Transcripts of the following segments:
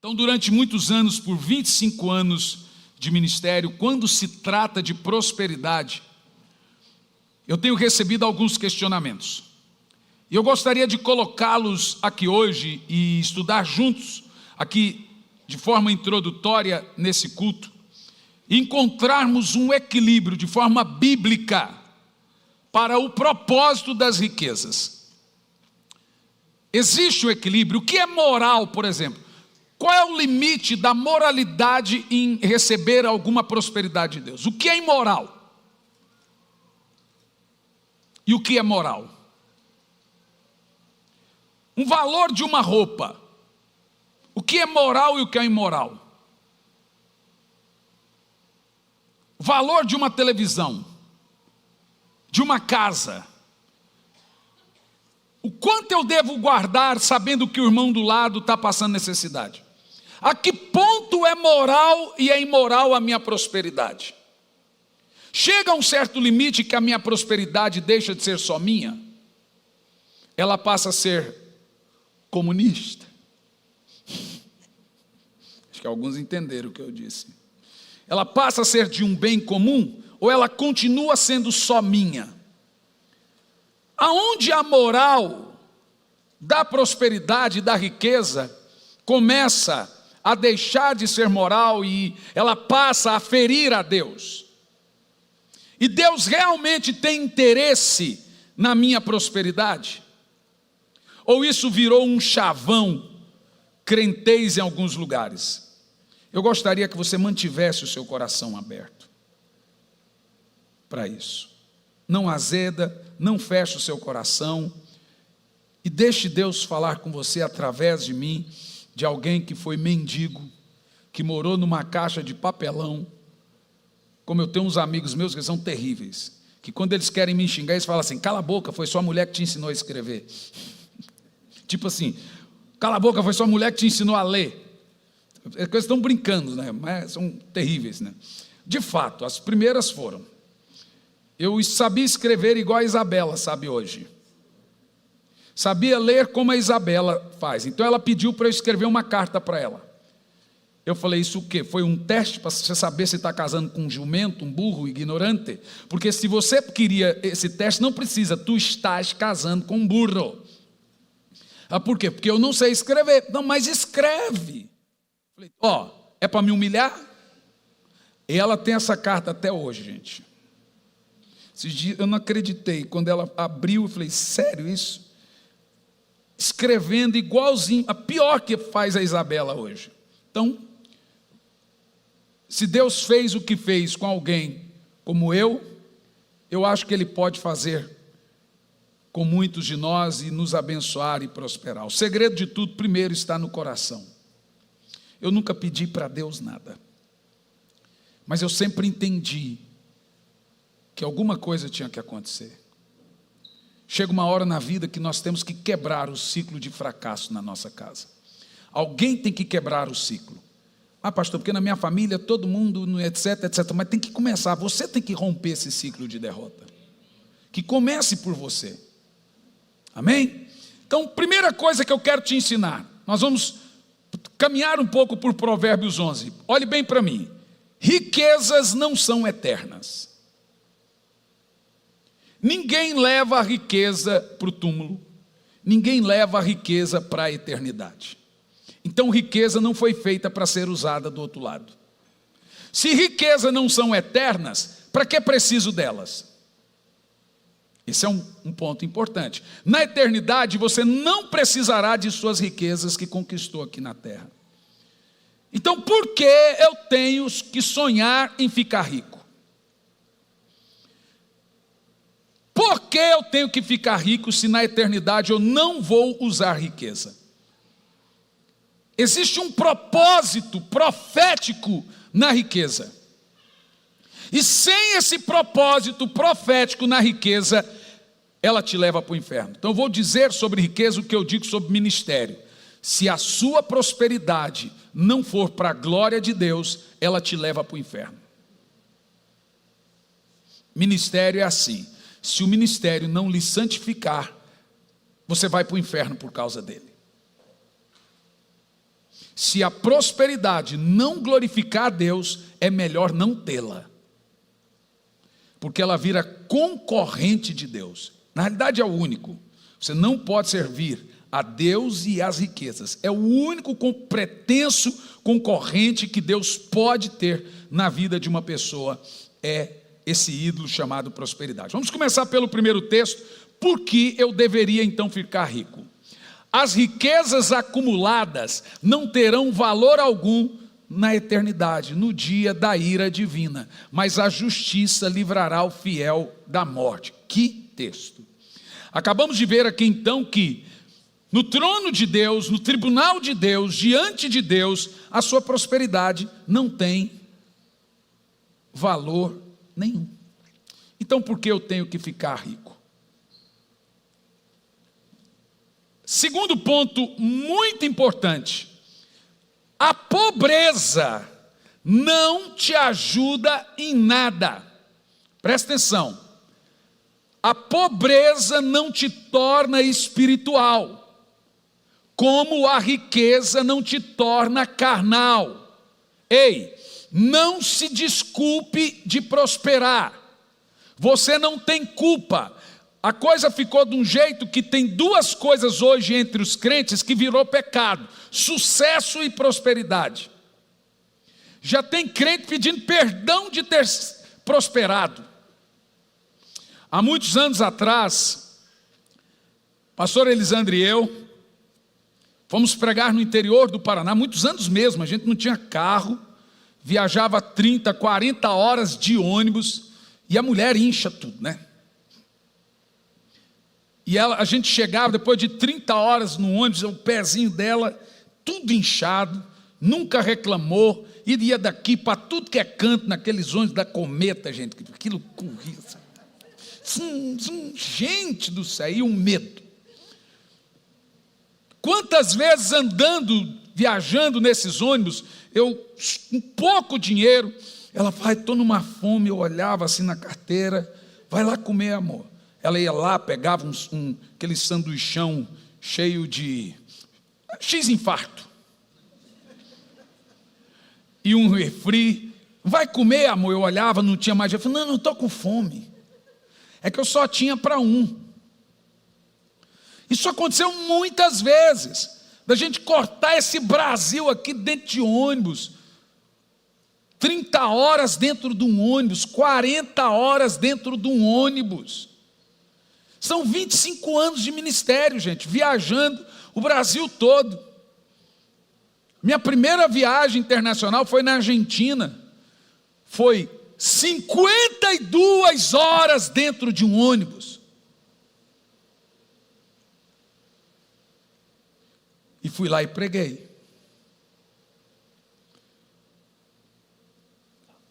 Então, durante muitos anos, por 25 anos de ministério, quando se trata de prosperidade, eu tenho recebido alguns questionamentos. E eu gostaria de colocá-los aqui hoje e estudar juntos, aqui de forma introdutória nesse culto, e encontrarmos um equilíbrio de forma bíblica para o propósito das riquezas. Existe o equilíbrio. O que é moral, por exemplo? Qual é o limite da moralidade em receber alguma prosperidade de Deus? O que é imoral? E o que é moral? Um valor de uma roupa. O que é moral e o que é imoral? O valor de uma televisão, de uma casa. O quanto eu devo guardar sabendo que o irmão do lado está passando necessidade? A que ponto é moral e é imoral a minha prosperidade? Chega a um certo limite que a minha prosperidade deixa de ser só minha, ela passa a ser comunista. Acho que alguns entenderam o que eu disse. Ela passa a ser de um bem comum ou ela continua sendo só minha? Aonde a moral da prosperidade, da riqueza, começa a deixar de ser moral e ela passa a ferir a Deus. E Deus realmente tem interesse na minha prosperidade? Ou isso virou um chavão, crentez em alguns lugares? Eu gostaria que você mantivesse o seu coração aberto para isso. Não azeda, não feche o seu coração e deixe Deus falar com você através de mim, de alguém que foi mendigo, que morou numa caixa de papelão. Como eu tenho uns amigos meus que são terríveis, que quando eles querem me xingar, eles falam assim: cala a boca, foi sua mulher que te ensinou a escrever. Tipo assim, cala a boca, foi sua mulher que te ensinou a ler. Eles estão brincando, né? Mas são terríveis, né? De fato, as primeiras foram. Eu sabia escrever igual a Isabela sabe hoje. Sabia ler como a Isabela faz. Então ela pediu para eu escrever uma carta para ela. Eu falei: isso o quê? Foi um teste para você saber se está casando com um jumento, um burro ignorante? Porque se você queria esse teste, não precisa, tu estás casando com um burro. Ah, por quê? Porque eu não sei escrever. Não, mas escreve. Falei: ó, é para me humilhar? E ela tem essa carta até hoje, gente. Esses dias eu não acreditei. Quando ela abriu, eu falei: sério isso? Escrevendo igualzinho, a pior que faz a Isabela hoje. Então, se Deus fez o que fez com alguém como eu acho que Ele pode fazer com muitos de nós e nos abençoar e prosperar. O segredo de tudo, primeiro, está no coração. Eu nunca pedi para Deus nada, mas eu sempre entendi que alguma coisa tinha que acontecer. Chega uma hora na vida que nós temos que quebrar o ciclo de fracasso na nossa casa. Alguém tem que quebrar o ciclo. Ah, pastor, porque na minha família todo mundo, etc, etc. Mas tem que começar, você tem que romper esse ciclo de derrota. Que comece por você. Amém? Então, primeira coisa que eu quero te ensinar, nós vamos caminhar um pouco por Provérbios 11. Olhe bem para mim. Riquezas não são eternas. Ninguém leva a riqueza para o túmulo. Ninguém leva a riqueza para a eternidade. Então riqueza não foi feita para ser usada do outro lado. Se riquezas não são eternas, para que é preciso delas? Esse é um ponto importante. Na eternidade você não precisará de suas riquezas que conquistou aqui na terra. Então por que eu tenho que sonhar em ficar rico? Por que eu tenho que ficar rico se na eternidade eu não vou usar riqueza? Existe um propósito profético na riqueza. E sem esse propósito profético na riqueza, ela te leva para o inferno. Então eu vou dizer sobre riqueza o que eu digo sobre ministério. Se a sua prosperidade não for para a glória de Deus, ela te leva para o inferno. Ministério é assim. Se o ministério não lhe santificar, você vai para o inferno por causa dele. Se a prosperidade não glorificar a Deus, é melhor não tê-la, porque ela vira concorrente de Deus. Na realidade é o único. Você não pode servir a Deus e às riquezas. É o único pretenso concorrente que Deus pode ter na vida de uma pessoa, é esse ídolo chamado prosperidade. Vamos começar pelo primeiro texto. Por que eu deveria então ficar rico? As riquezas acumuladas não terão valor algum na eternidade, no dia da ira divina, mas a justiça livrará o fiel da morte. Que texto! Acabamos de ver aqui então que no trono de Deus, no tribunal de Deus, diante de Deus, a sua prosperidade não tem valor nenhum. Então por que eu tenho que ficar rico? Segundo ponto muito importante: a pobreza não te ajuda em nada. Presta atenção. A pobreza não te torna espiritual, como a riqueza não te torna carnal. Ei, não se desculpe de prosperar. Você não tem culpa. A coisa ficou de um jeito que tem duas coisas hoje entre os crentes que virou pecado: sucesso e prosperidade. Já tem crente pedindo perdão de ter prosperado. Há muitos anos atrás, pastor Elisandro e eu fomos pregar no interior do Paraná, muitos anos mesmo. A gente não tinha carro, viajava 30, 40 horas de ônibus, e a mulher incha tudo, né? E a gente chegava, depois de 30 horas no ônibus, o pezinho dela, tudo inchado, nunca reclamou, iria daqui para tudo que é canto, naqueles ônibus da Cometa, gente, aquilo corria, gente do céu, e um medo. Quantas vezes andando, viajando nesses ônibus, eu, com pouco dinheiro, ela vai, estou numa fome, eu olhava assim na carteira, vai lá comer, amor. Ela ia lá, pegava aquele sanduichão cheio de X infarto. E um refri. Vai comer, amor? Eu olhava, não tinha mais. Eu falei, não estou com fome. É que eu só tinha para um. Isso aconteceu muitas vezes. Da gente cortar esse Brasil aqui dentro de ônibus. 30 horas dentro de um ônibus. 40 horas dentro de um ônibus. São 25 anos de ministério, gente, viajando o Brasil todo. Minha primeira viagem internacional foi na Argentina. Foi 52 horas dentro de um ônibus. E fui lá e preguei.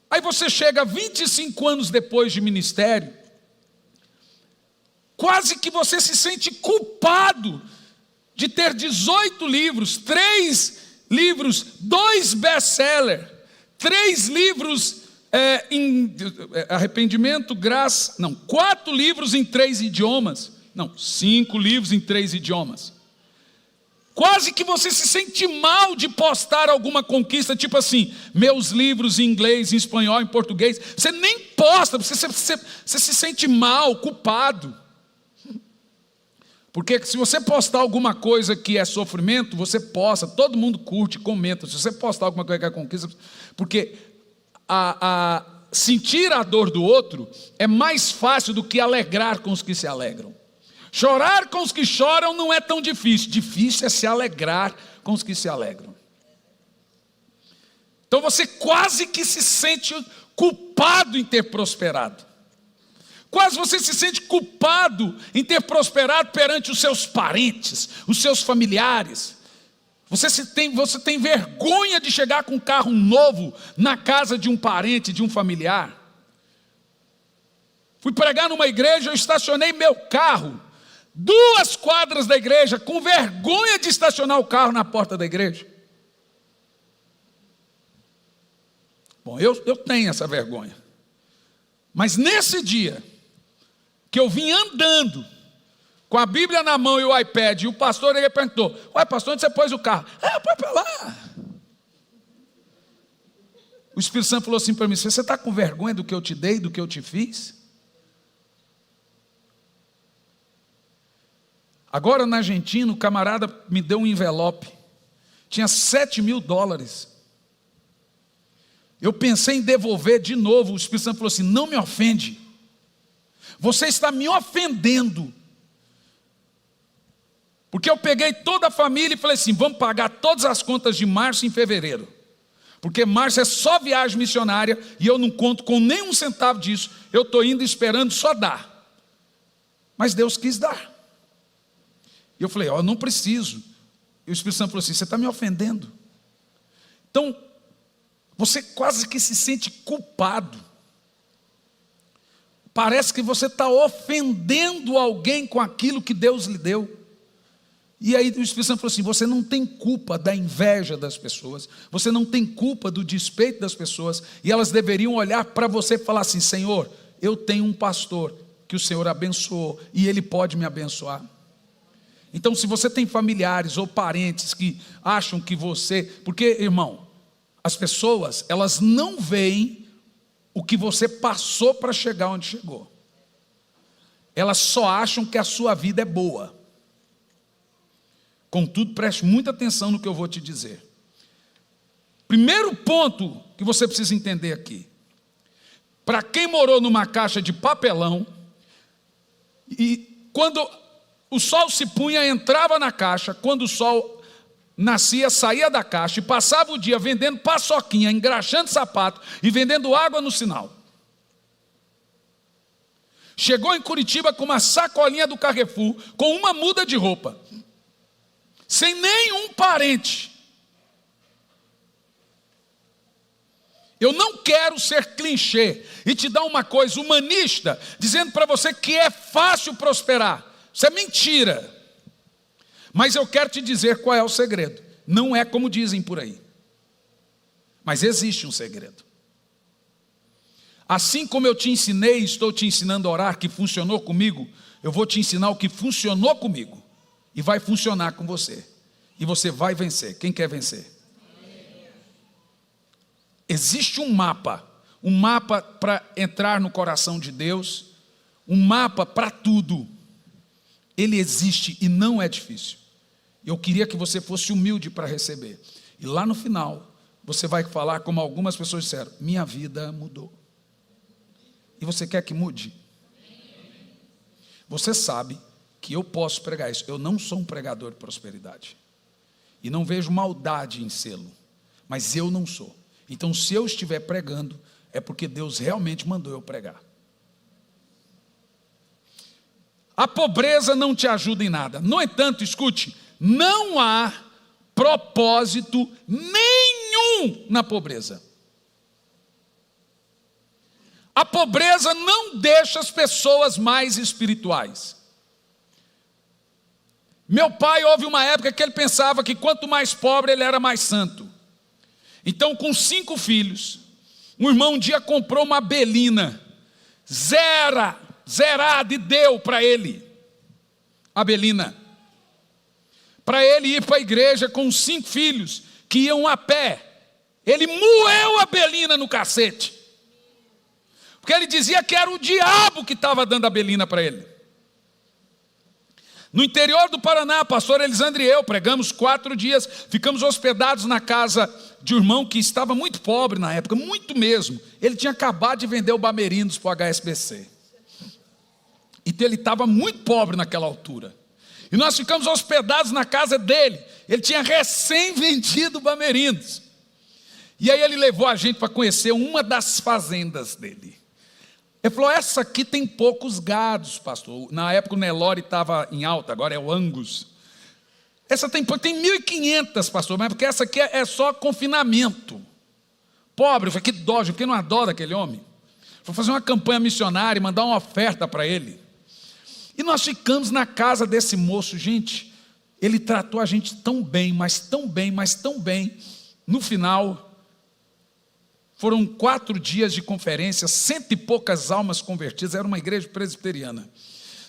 Aí você chega 25 anos depois de ministério, quase que você se sente culpado de ter 18 livros, 3 livros, 2 best-sellers, 3 livros em arrependimento, graça, não, 4 livros em 3 idiomas, não, 5 livros em 3 idiomas. Quase que você se sente mal de postar alguma conquista, tipo assim, meus livros em inglês, em espanhol, em português. Você nem posta, você se sente mal, culpado. Porque se você postar alguma coisa que é sofrimento, você posta, todo mundo curte, comenta. Se você postar alguma coisa que é conquista, porque sentir a dor do outro é mais fácil do que alegrar com os que se alegram. Chorar com os que choram não é tão difícil. Difícil é se alegrar com os que se alegram. Então você quase que se sente culpado em ter prosperado. Quase você se sente culpado em ter prosperado perante os seus parentes, os seus familiares. Você tem vergonha de chegar com um carro novo na casa de um parente, de um familiar. Fui pregar numa igreja, eu estacionei meu carro 2 quadras da igreja, com vergonha de estacionar o carro na porta da igreja. Bom, eu tenho essa vergonha. Mas nesse dia, que eu vim andando, com a Bíblia na mão e o iPad, e o pastor ele perguntou, uai pastor, onde você pôs o carro? Põe para lá. O Espírito Santo falou assim para mim: você está com vergonha do que eu te dei, do que eu te fiz? Agora na Argentina, o camarada me deu um envelope, tinha $7.000. Eu pensei em devolver de novo. O Espírito Santo falou assim: não me ofende, você está me ofendendo. Porque eu peguei toda a família e falei assim: vamos pagar todas as contas de março em fevereiro, porque março é só viagem missionária e eu não conto com nenhum centavo disso, eu estou indo esperando só dar. Mas Deus quis dar. E eu falei: ó, não preciso. E o Espírito Santo falou assim: você está me ofendendo. Então, você quase que se sente culpado. Parece que você está ofendendo alguém com aquilo que Deus lhe deu. E aí o Espírito Santo falou assim: você não tem culpa da inveja das pessoas, você não tem culpa do despeito das pessoas, e elas deveriam olhar para você e falar assim: Senhor, eu tenho um pastor que o Senhor abençoou, e ele pode me abençoar. Então, se você tem familiares ou parentes que acham que você... Porque, irmão, as pessoas, elas não veem o que você passou para chegar onde chegou. Elas só acham que a sua vida é boa. Contudo, preste muita atenção no que eu vou te dizer. Primeiro ponto que você precisa entender aqui: para quem morou numa caixa de papelão, e quando o sol se punha, entrava na caixa, quando o sol nascia, saía da caixa e passava o dia vendendo paçoquinha, engraxando sapato e vendendo água no sinal. Chegou em Curitiba com uma sacolinha do Carrefour, com uma muda de roupa, sem nenhum parente. Eu não quero ser clichê e te dar uma coisa humanista, dizendo para você que é fácil prosperar. Isso é mentira. Mas eu quero te dizer qual é o segredo. Não é como dizem por aí, mas existe um segredo. Assim como eu te ensinei, estou te ensinando a orar, que funcionou comigo, eu vou te ensinar o que funcionou comigo, e vai funcionar com você, e você vai vencer. Quem quer vencer? Existe um mapa para entrar no coração de Deus, um mapa para tudo. Ele existe e não é difícil. Eu queria que você fosse humilde para receber. E lá no final, você vai falar como algumas pessoas disseram: minha vida mudou. E você quer que mude? Você sabe que eu posso pregar isso. Eu não sou um pregador de prosperidade. E não vejo maldade em sê-lo. Mas eu não sou. Então, se eu estiver pregando, é porque Deus realmente mandou eu pregar. A pobreza não te ajuda em nada. No entanto, escute, não há propósito nenhum na pobreza. A pobreza não deixa as pessoas mais espirituais. Meu pai, houve uma época que ele pensava que quanto mais pobre ele era mais santo. Então, com 5 filhos, um irmão um dia comprou uma Belina, zerada, e deu para ele a Belina, para ele ir para a igreja com 5 filhos que iam a pé. Ele moeu a Belina no cacete, porque ele dizia que era o diabo que estava dando a Belina para ele. No interior do Paraná, pastor Elisandro e eu pregamos 4 dias, ficamos hospedados na casa de um irmão que estava muito pobre na época, muito mesmo. Ele tinha acabado de vender o Bamerindos para o HSBC. Então ele estava muito pobre naquela altura. E nós ficamos hospedados na casa dele. Ele tinha recém vendido o Bamerindos. E aí ele levou a gente para conhecer uma das fazendas dele. Ele falou: essa aqui tem poucos gados, pastor. Na época o Nelore estava em alta, agora é o Angus. Essa tem 1.500, pastor, mas porque essa aqui é só confinamento. Pobre. Eu falei: que dó, porque não adora aquele homem. Vou fazer uma campanha missionária, mandar uma oferta para ele. E nós ficamos na casa desse moço. Gente, ele tratou a gente tão bem, mas tão bem, mas tão bem. No final, foram 4 dias de conferência, 100 e poucas almas convertidas. Era uma igreja presbiteriana.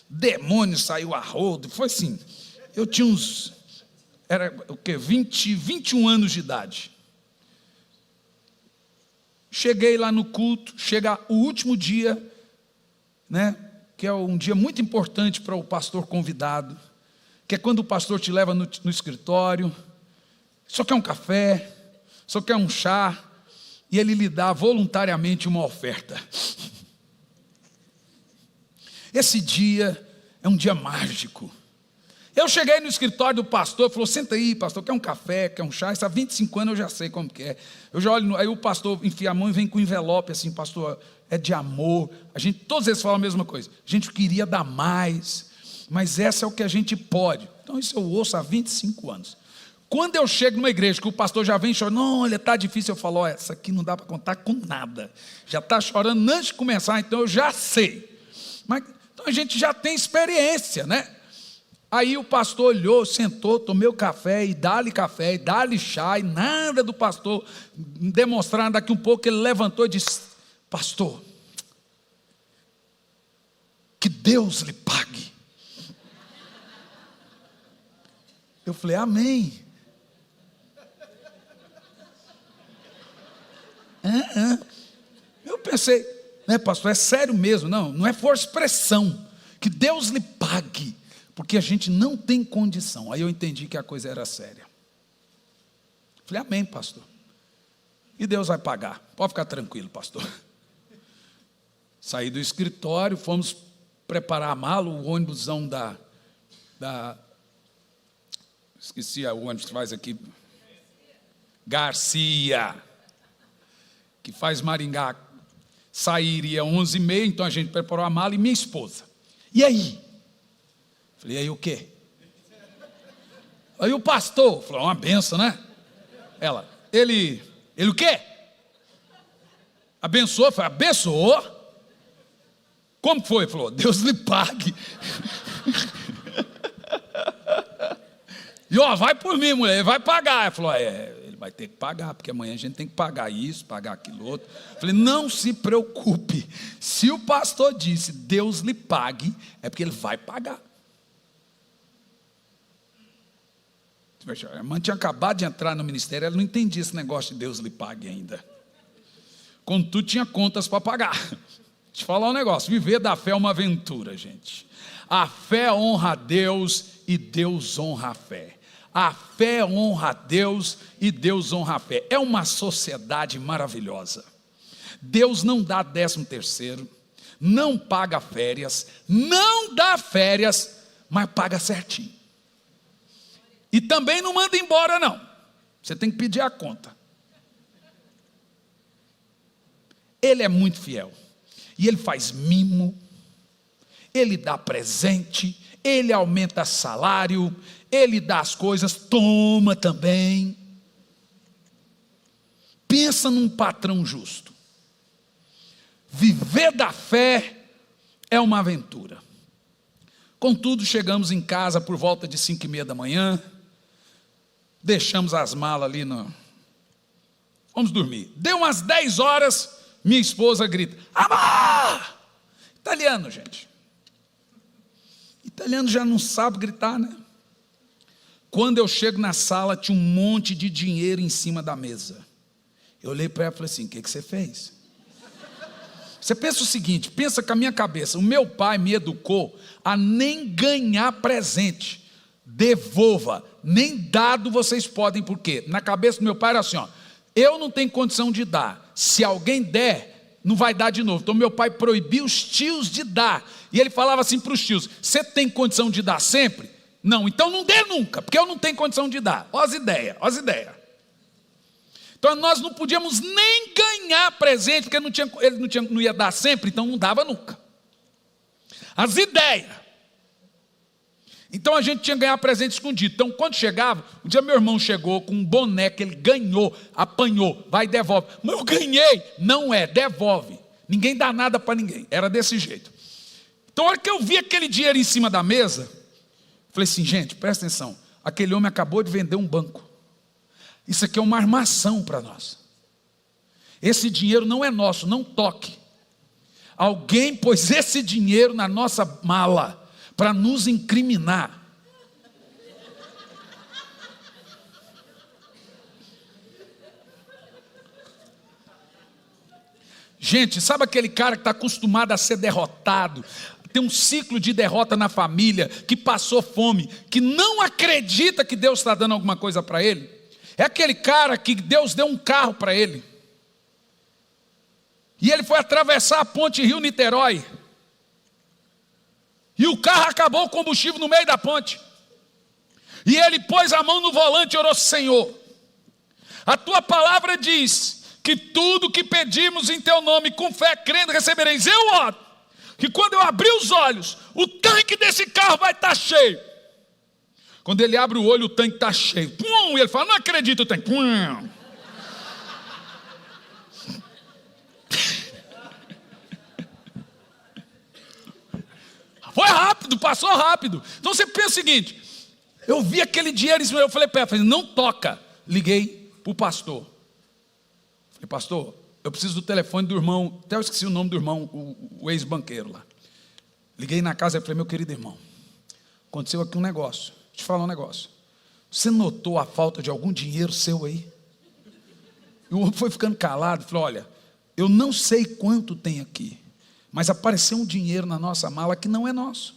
Demônio saiu a rodo. Foi assim, eu tinha uns... Era o quê? 21 anos de idade. Cheguei lá no culto, chega o último dia, né, que é um dia muito importante para o pastor convidado, que é quando o pastor te leva no escritório, só quer um café, só quer um chá, e ele lhe dá voluntariamente uma oferta. Esse dia é um dia mágico. Eu cheguei no escritório do pastor, falou: senta aí, pastor, quer um café, quer um chá? Isso há 25 anos eu já sei como que é. Eu já olho, aí o pastor enfia a mão e vem com um envelope assim: pastor, é de amor. Todos eles falam a mesma coisa. A gente queria dar mais, mas essa é o que a gente pode. Então isso eu ouço há 25 anos. Quando eu chego numa igreja que o pastor já vem chorando, não, olha, está difícil, eu falo: olha, essa aqui não dá para contar com nada. Já está chorando antes de começar, então eu já sei. Mas então a gente já tem experiência, né? Aí o pastor olhou, sentou, tomei o café, e dá-lhe chá, e nada do pastor demonstrar. Daqui um pouco ele levantou e disse: pastor, que Deus lhe pague. Eu falei: amém. Eu pensei, né, pastor, é sério mesmo? Não é por expressão, que Deus lhe pague, porque a gente não tem condição. Aí eu entendi que a coisa era séria. Falei: amém, pastor, e Deus vai pagar, pode ficar tranquilo, pastor. Saí do escritório, fomos preparar a mala, o ônibusão esqueci o ônibus que faz aqui, Garcia, que faz Maringá, sairia 11h30, então a gente preparou a mala e minha esposa. E aí? Falei: e aí o quê? Aí o pastor falou: uma benção, né? Ele o quê? Abençoou? Falei: abençoou? Como foi? Falou: Deus lhe pague. E ó, vai por mim, mulher, ele vai pagar. Ele falou: ele vai ter que pagar, porque amanhã a gente tem que pagar isso, pagar aquilo outro. Falei: não se preocupe, se o pastor disse Deus lhe pague, é porque ele vai pagar. A irmã tinha acabado de entrar no ministério, ela não entendia esse negócio de Deus lhe pague ainda. Contudo, tinha contas para pagar. Deixa eu falar um negócio: viver da fé é uma aventura, gente. A fé honra a Deus e Deus honra a fé. A fé honra a Deus e Deus honra a fé. É uma sociedade maravilhosa. Deus não dá 13º, não paga férias, não dá férias, mas paga certinho. E também não manda embora, não. Você tem que pedir a conta. Ele é muito fiel. E ele faz mimo, ele dá presente, ele aumenta salário, ele dá as coisas, toma também. Pensa num patrão justo. Viver da fé é uma aventura. Contudo, chegamos em casa por volta de 5h30 da manhã, deixamos as malas ali, vamos dormir. Deu umas 10 horas, minha esposa grita: amá! Italiano, gente. Italiano já não sabe gritar, né? Quando eu chego na sala, tinha um monte de dinheiro em cima da mesa. Eu olhei para ela e falei assim: o que você fez? Você pensa o seguinte, pensa com a minha cabeça: o meu pai me educou a nem ganhar presente, devolva, nem dado vocês podem, por quê? Na cabeça do meu pai era assim, ó: eu não tenho condição de dar, se alguém der, não vai dar de novo. Então meu pai proibiu os tios de dar, e ele falava assim para os tios: você tem condição de dar sempre? Não, então não dê nunca, porque eu não tenho condição de dar. Olha as ideias. Então nós não podíamos nem ganhar presente, porque ele não ia dar sempre, então não dava nunca. As ideias. Então a gente tinha que ganhar presente escondido. Então quando chegava, um dia meu irmão chegou com um boné que ele ganhou, apanhou, vai e devolve. Mas eu ganhei. Não é, devolve. Ninguém dá nada para ninguém. Era desse jeito. Então a hora que eu vi aquele dinheiro em cima da mesa, falei assim: gente, presta atenção, aquele homem acabou de vender um banco. Isso aqui é uma armação para nós. Esse dinheiro não é nosso, não toque. Alguém pôs esse dinheiro na nossa mala para nos incriminar. Gente, sabe aquele cara que está acostumado a ser derrotado, tem um ciclo de derrota na família, que passou fome, que não acredita que Deus está dando alguma coisa para ele? É aquele cara que Deus deu um carro para ele, e ele foi atravessar a ponte Rio-Niterói, e o carro acabou o combustível no meio da ponte, e ele pôs a mão no volante e orou: Senhor, a tua palavra diz que tudo que pedimos em teu nome, com fé, crendo, recebereis. Eu oro que quando eu abrir os olhos, o tanque desse carro vai estar cheio. Quando ele abre o olho, o tanque está cheio. Pum, e ele fala: não acredito, o tanque. Pum. Foi rápido, passou rápido. Então você pensa o seguinte: eu vi aquele dinheiro, eu falei para ele, não toca. Liguei para o pastor. Falei: pastor, eu preciso do telefone do irmão, até eu esqueci o nome do irmão, o ex-banqueiro lá. Liguei na casa e falei: meu querido irmão, aconteceu aqui um negócio, deixa eu te falar um negócio. Você notou a falta de algum dinheiro seu aí? E o homem foi ficando calado, falou: olha, eu não sei quanto tem aqui, mas apareceu um dinheiro na nossa mala que não é nosso.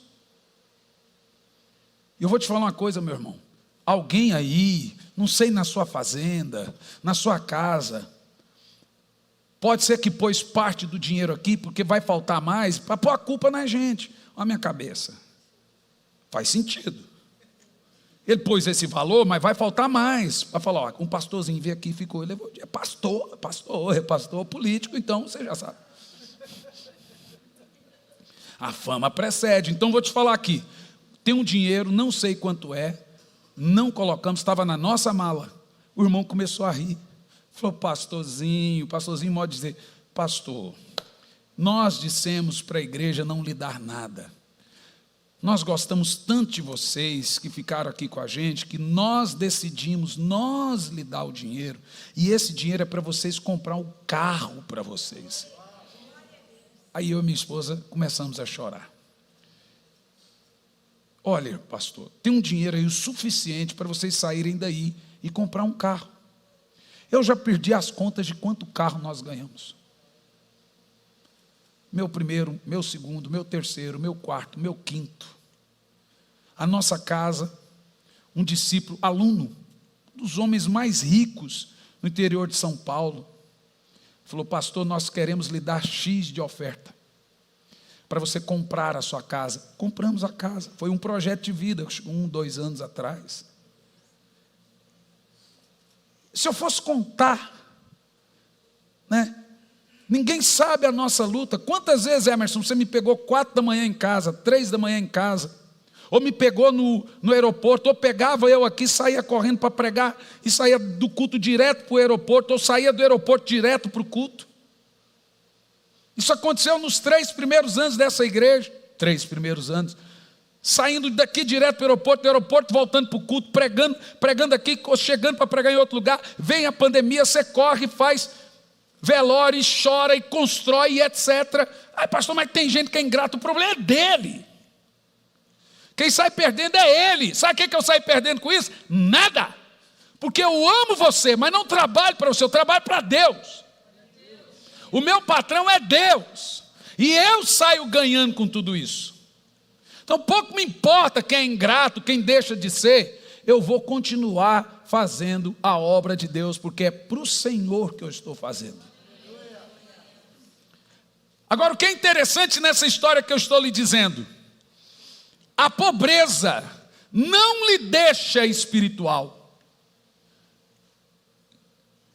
E eu vou te falar uma coisa, meu irmão, alguém aí, não sei, na sua fazenda, na sua casa, pode ser que pôs parte do dinheiro aqui, porque vai faltar mais, para pôr a culpa na gente. Olha a minha cabeça. Faz sentido. Ele pôs esse valor, mas vai faltar mais. Para falar: ó, um pastorzinho veio aqui e ficou. Ele levou: é pastor político, então você já sabe. A fama precede. Então vou te falar aqui. Tem um dinheiro, não sei quanto é, não colocamos, estava na nossa mala. O irmão começou a rir. Falou: pastorzinho pode dizer: pastor, nós dissemos para a igreja não lhe dar nada. Nós gostamos tanto de vocês que ficaram aqui com a gente, que nós decidimos, nós lhe dar o dinheiro, e esse dinheiro é para vocês comprar um carro para vocês. Aí eu e minha esposa começamos a chorar. Olha, pastor, tem um dinheiro aí o suficiente para vocês saírem daí e comprar um carro. Eu já perdi as contas de quanto carro nós ganhamos. Meu primeiro, meu segundo, meu terceiro, meu quarto, meu quinto. A nossa casa, um discípulo, aluno, dos homens mais ricos no interior de São Paulo, falou: pastor, nós queremos lhe dar X de oferta, para você comprar a sua casa. Compramos a casa, foi um projeto de vida, 2 anos atrás. Se eu fosse contar, né? Ninguém sabe a nossa luta. Quantas vezes, Emerson, você me pegou 4 da manhã em casa, 3 da manhã em casa, ou me pegou no aeroporto, ou pegava eu aqui, saía correndo para pregar, e saía do culto direto para o aeroporto, ou saía do aeroporto direto para o culto. Isso aconteceu nos 3 primeiros anos dessa igreja, 3 primeiros anos, saindo daqui direto para o aeroporto, do aeroporto voltando para o culto, pregando aqui, chegando para pregar em outro lugar. Vem a pandemia, você corre, faz velório, e chora, e constrói, e etc. Ai, pastor, mas tem gente que é ingrato. O problema é dele. Quem sai perdendo é ele. Sabe o que eu saio perdendo com isso? Nada. Porque eu amo você, mas não trabalho para você, eu trabalho para Deus. O meu patrão é Deus, e eu saio ganhando com tudo isso. Então pouco me importa quem é ingrato, quem deixa de ser. Eu vou continuar fazendo a obra de Deus, porque é para o Senhor que eu estou fazendo. Agora, o que é interessante nessa história que eu estou lhe dizendo: a pobreza não lhe deixa espiritual,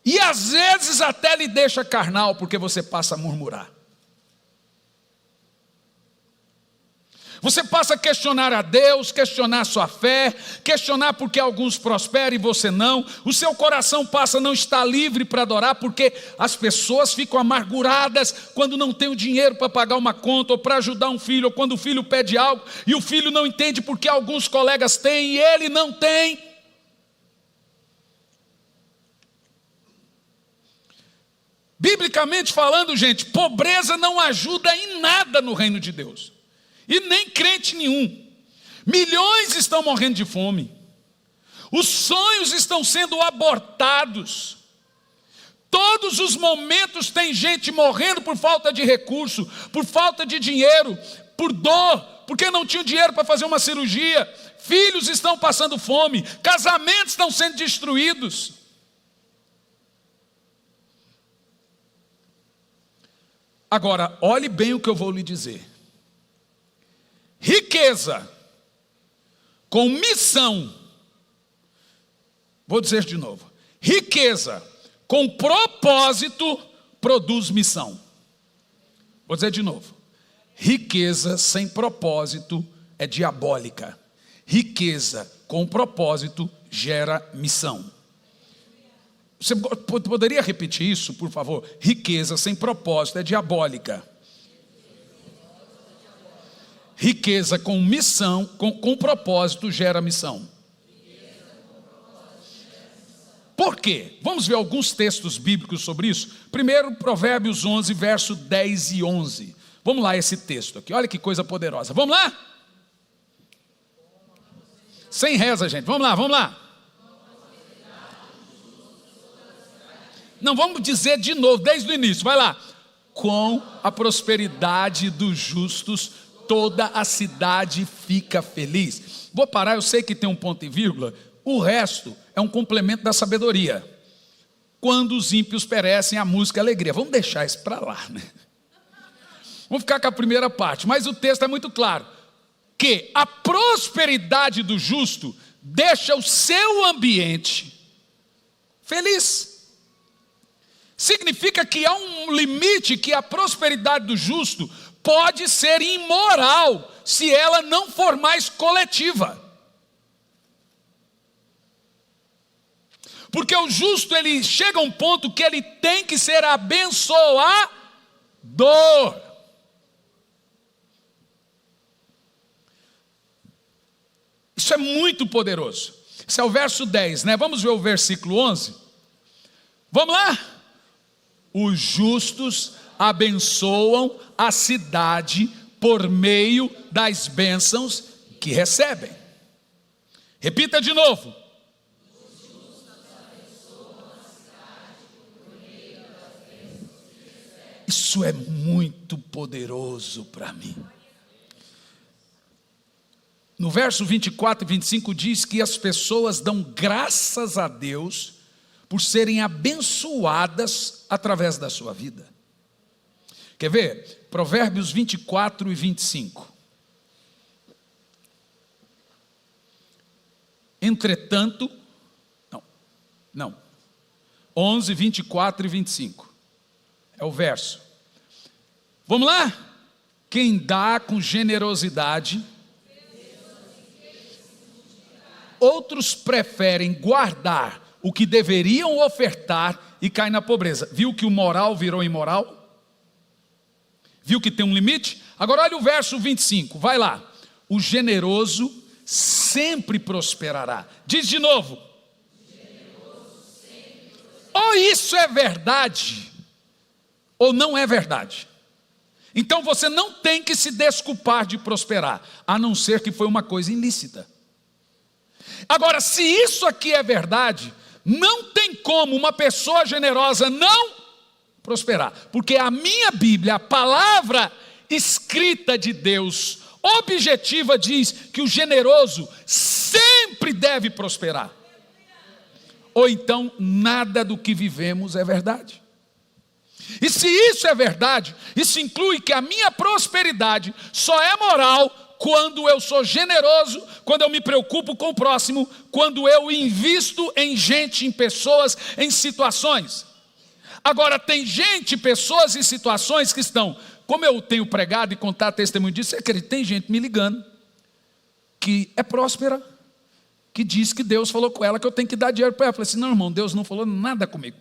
e às vezes até lhe deixa carnal, porque você passa a murmurar. Você passa a questionar a Deus, questionar a sua fé, questionar porque alguns prosperam e você não. O seu coração passa a não estar livre para adorar, porque as pessoas ficam amarguradas quando não tem o dinheiro para pagar uma conta, ou para ajudar um filho, ou quando o filho pede algo, e o filho não entende porque alguns colegas têm e ele não tem. Biblicamente falando, gente, pobreza não ajuda em nada no reino de Deus. E nem crente nenhum. Milhões estão morrendo de fome. Os sonhos estão sendo abortados. todos os momentos tem gente morrendo por falta de recurso, por falta de dinheiro, por dor, porque não tinham dinheiro para fazer uma cirurgia. Filhos estão passando fome, casamentos estão sendo destruídos. Agora, olhe bem o que eu vou lhe dizer. Riqueza com missão, vou dizer de novo, riqueza com propósito produz missão. Vou dizer de novo, riqueza sem propósito é diabólica. Riqueza com propósito gera missão. Você poderia repetir isso, por favor? Riqueza sem propósito é diabólica. Riqueza com missão, com propósito gera missão. Por quê? Vamos ver alguns textos bíblicos sobre isso. Primeiro, Provérbios 11, verso 10 e 11. Vamos lá esse texto aqui, olha que coisa poderosa. Vamos lá? Sem reza, gente, vamos lá. Não, vamos dizer de novo, desde o início, vai lá. Com a prosperidade dos justos, toda a cidade fica feliz. Vou parar, eu sei que tem um ponto e vírgula, o resto é um complemento da sabedoria. Quando os ímpios perecem, a música é alegria. Vamos deixar isso para lá, né? Vamos ficar com a primeira parte, mas o texto é muito claro, que a prosperidade do justo deixa o seu ambiente feliz. Significa que há um limite que a prosperidade do justo pode ser imoral se ela não for mais coletiva. Porque o justo, ele chega a um ponto que ele tem que ser abençoador. Isso é muito poderoso. Esse é o verso 10, né? Vamos ver o versículo 11. Vamos lá? Os justos abençoam a cidade por meio das bênçãos que recebem. Repita de novo. Os justos abençoam a cidade por meio das bênçãos que recebem. Isso é muito poderoso para mim. No verso 24 e 25 diz que as pessoas dão graças a Deus por serem abençoadas através da sua vida. Quer ver? Provérbios 24 e 25. Entretanto, 11, 24 e 25. É o verso. Vamos lá? Quem dá com generosidade, outros preferem guardar o que deveriam ofertar e caem na pobreza. Viu que o moral virou imoral? Viu que tem um limite? Agora olha o verso 25, vai lá. O generoso sempre prosperará. Diz de novo. Ou isso é verdade, ou não é verdade. Então você não tem que se desculpar de prosperar, a não ser que foi uma coisa ilícita. Agora, se isso aqui é verdade, não tem como uma pessoa generosa não prosperar, porque a minha Bíblia, a palavra escrita de Deus, objetiva, diz que o generoso sempre deve prosperar. Ou então, nada do que vivemos é verdade. E se isso é verdade, isso inclui que a minha prosperidade só é moral quando eu sou generoso, quando eu me preocupo com o próximo, quando eu invisto em gente, em pessoas, em situações. Agora tem gente, pessoas e situações que estão, como eu tenho pregado e contado testemunho disso, você acredita, tem gente me ligando, que é próspera, que diz que Deus falou com ela que eu tenho que dar dinheiro para ela. Eu falei assim, não irmão, Deus não falou nada comigo.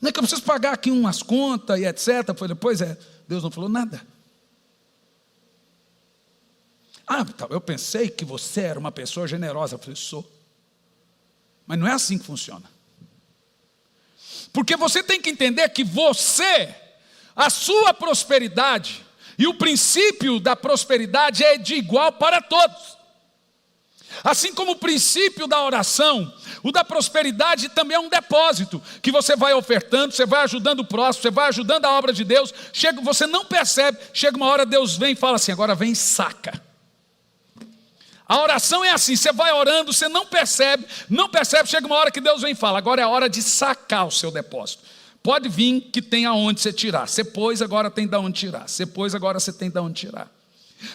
Não é que eu preciso pagar aqui umas contas e etc. Eu falei, pois é, Deus não falou nada. Ah, eu pensei que você era uma pessoa generosa. Eu falei, sou. Mas não é assim que funciona. Porque você tem que entender que você, a sua prosperidade, e o princípio da prosperidade é de igual para todos. Assim como o princípio da oração, o da prosperidade também é um depósito, que você vai ofertando, você vai ajudando o próximo, você vai ajudando a obra de Deus, você não percebe, chega uma hora Deus vem e fala assim, agora vem e saca. A oração é assim, você vai orando, você não percebe, chega uma hora que Deus vem e fala, agora é a hora de sacar o seu depósito. Pode vir que tem aonde você tirar, você pôs, agora tem de onde tirar, você pôs, agora você tem de onde tirar.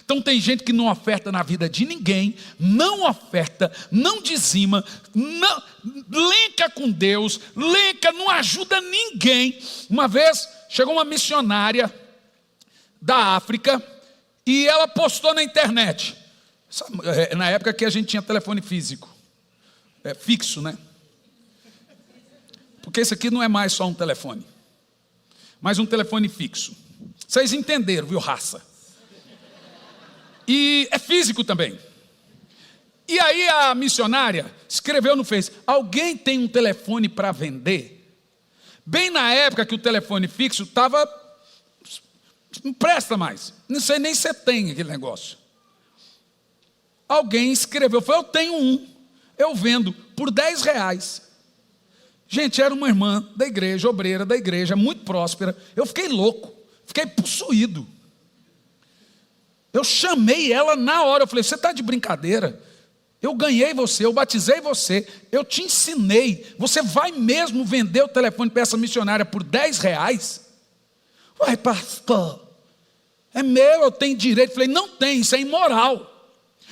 Então tem gente que não oferta na vida de ninguém, não oferta, não dizima, não lenca com Deus, não ajuda ninguém. Uma vez chegou uma missionária da África e ela postou na internet, na época que a gente tinha telefone físico, fixo, né? Porque esse aqui não é mais só um telefone, mas um telefone fixo. Vocês entenderam, viu, raça? E é físico também. E aí a missionária escreveu no Face, alguém tem um telefone para vender? Bem na época que o telefone fixo estava, não presta mais, não sei nem se você tem aquele negócio. Alguém escreveu, falou, eu tenho um, eu vendo por R$10. Gente, era uma irmã da igreja, obreira da igreja, muito próspera. Eu fiquei louco, fiquei possuído. Eu chamei ela na hora, eu falei, você está de brincadeira? Eu ganhei você, eu batizei você, eu te ensinei, você vai mesmo vender o telefone para essa missionária por R$10? Ué, pastor, é meu, eu tenho direito. Eu falei, não tem, isso é imoral.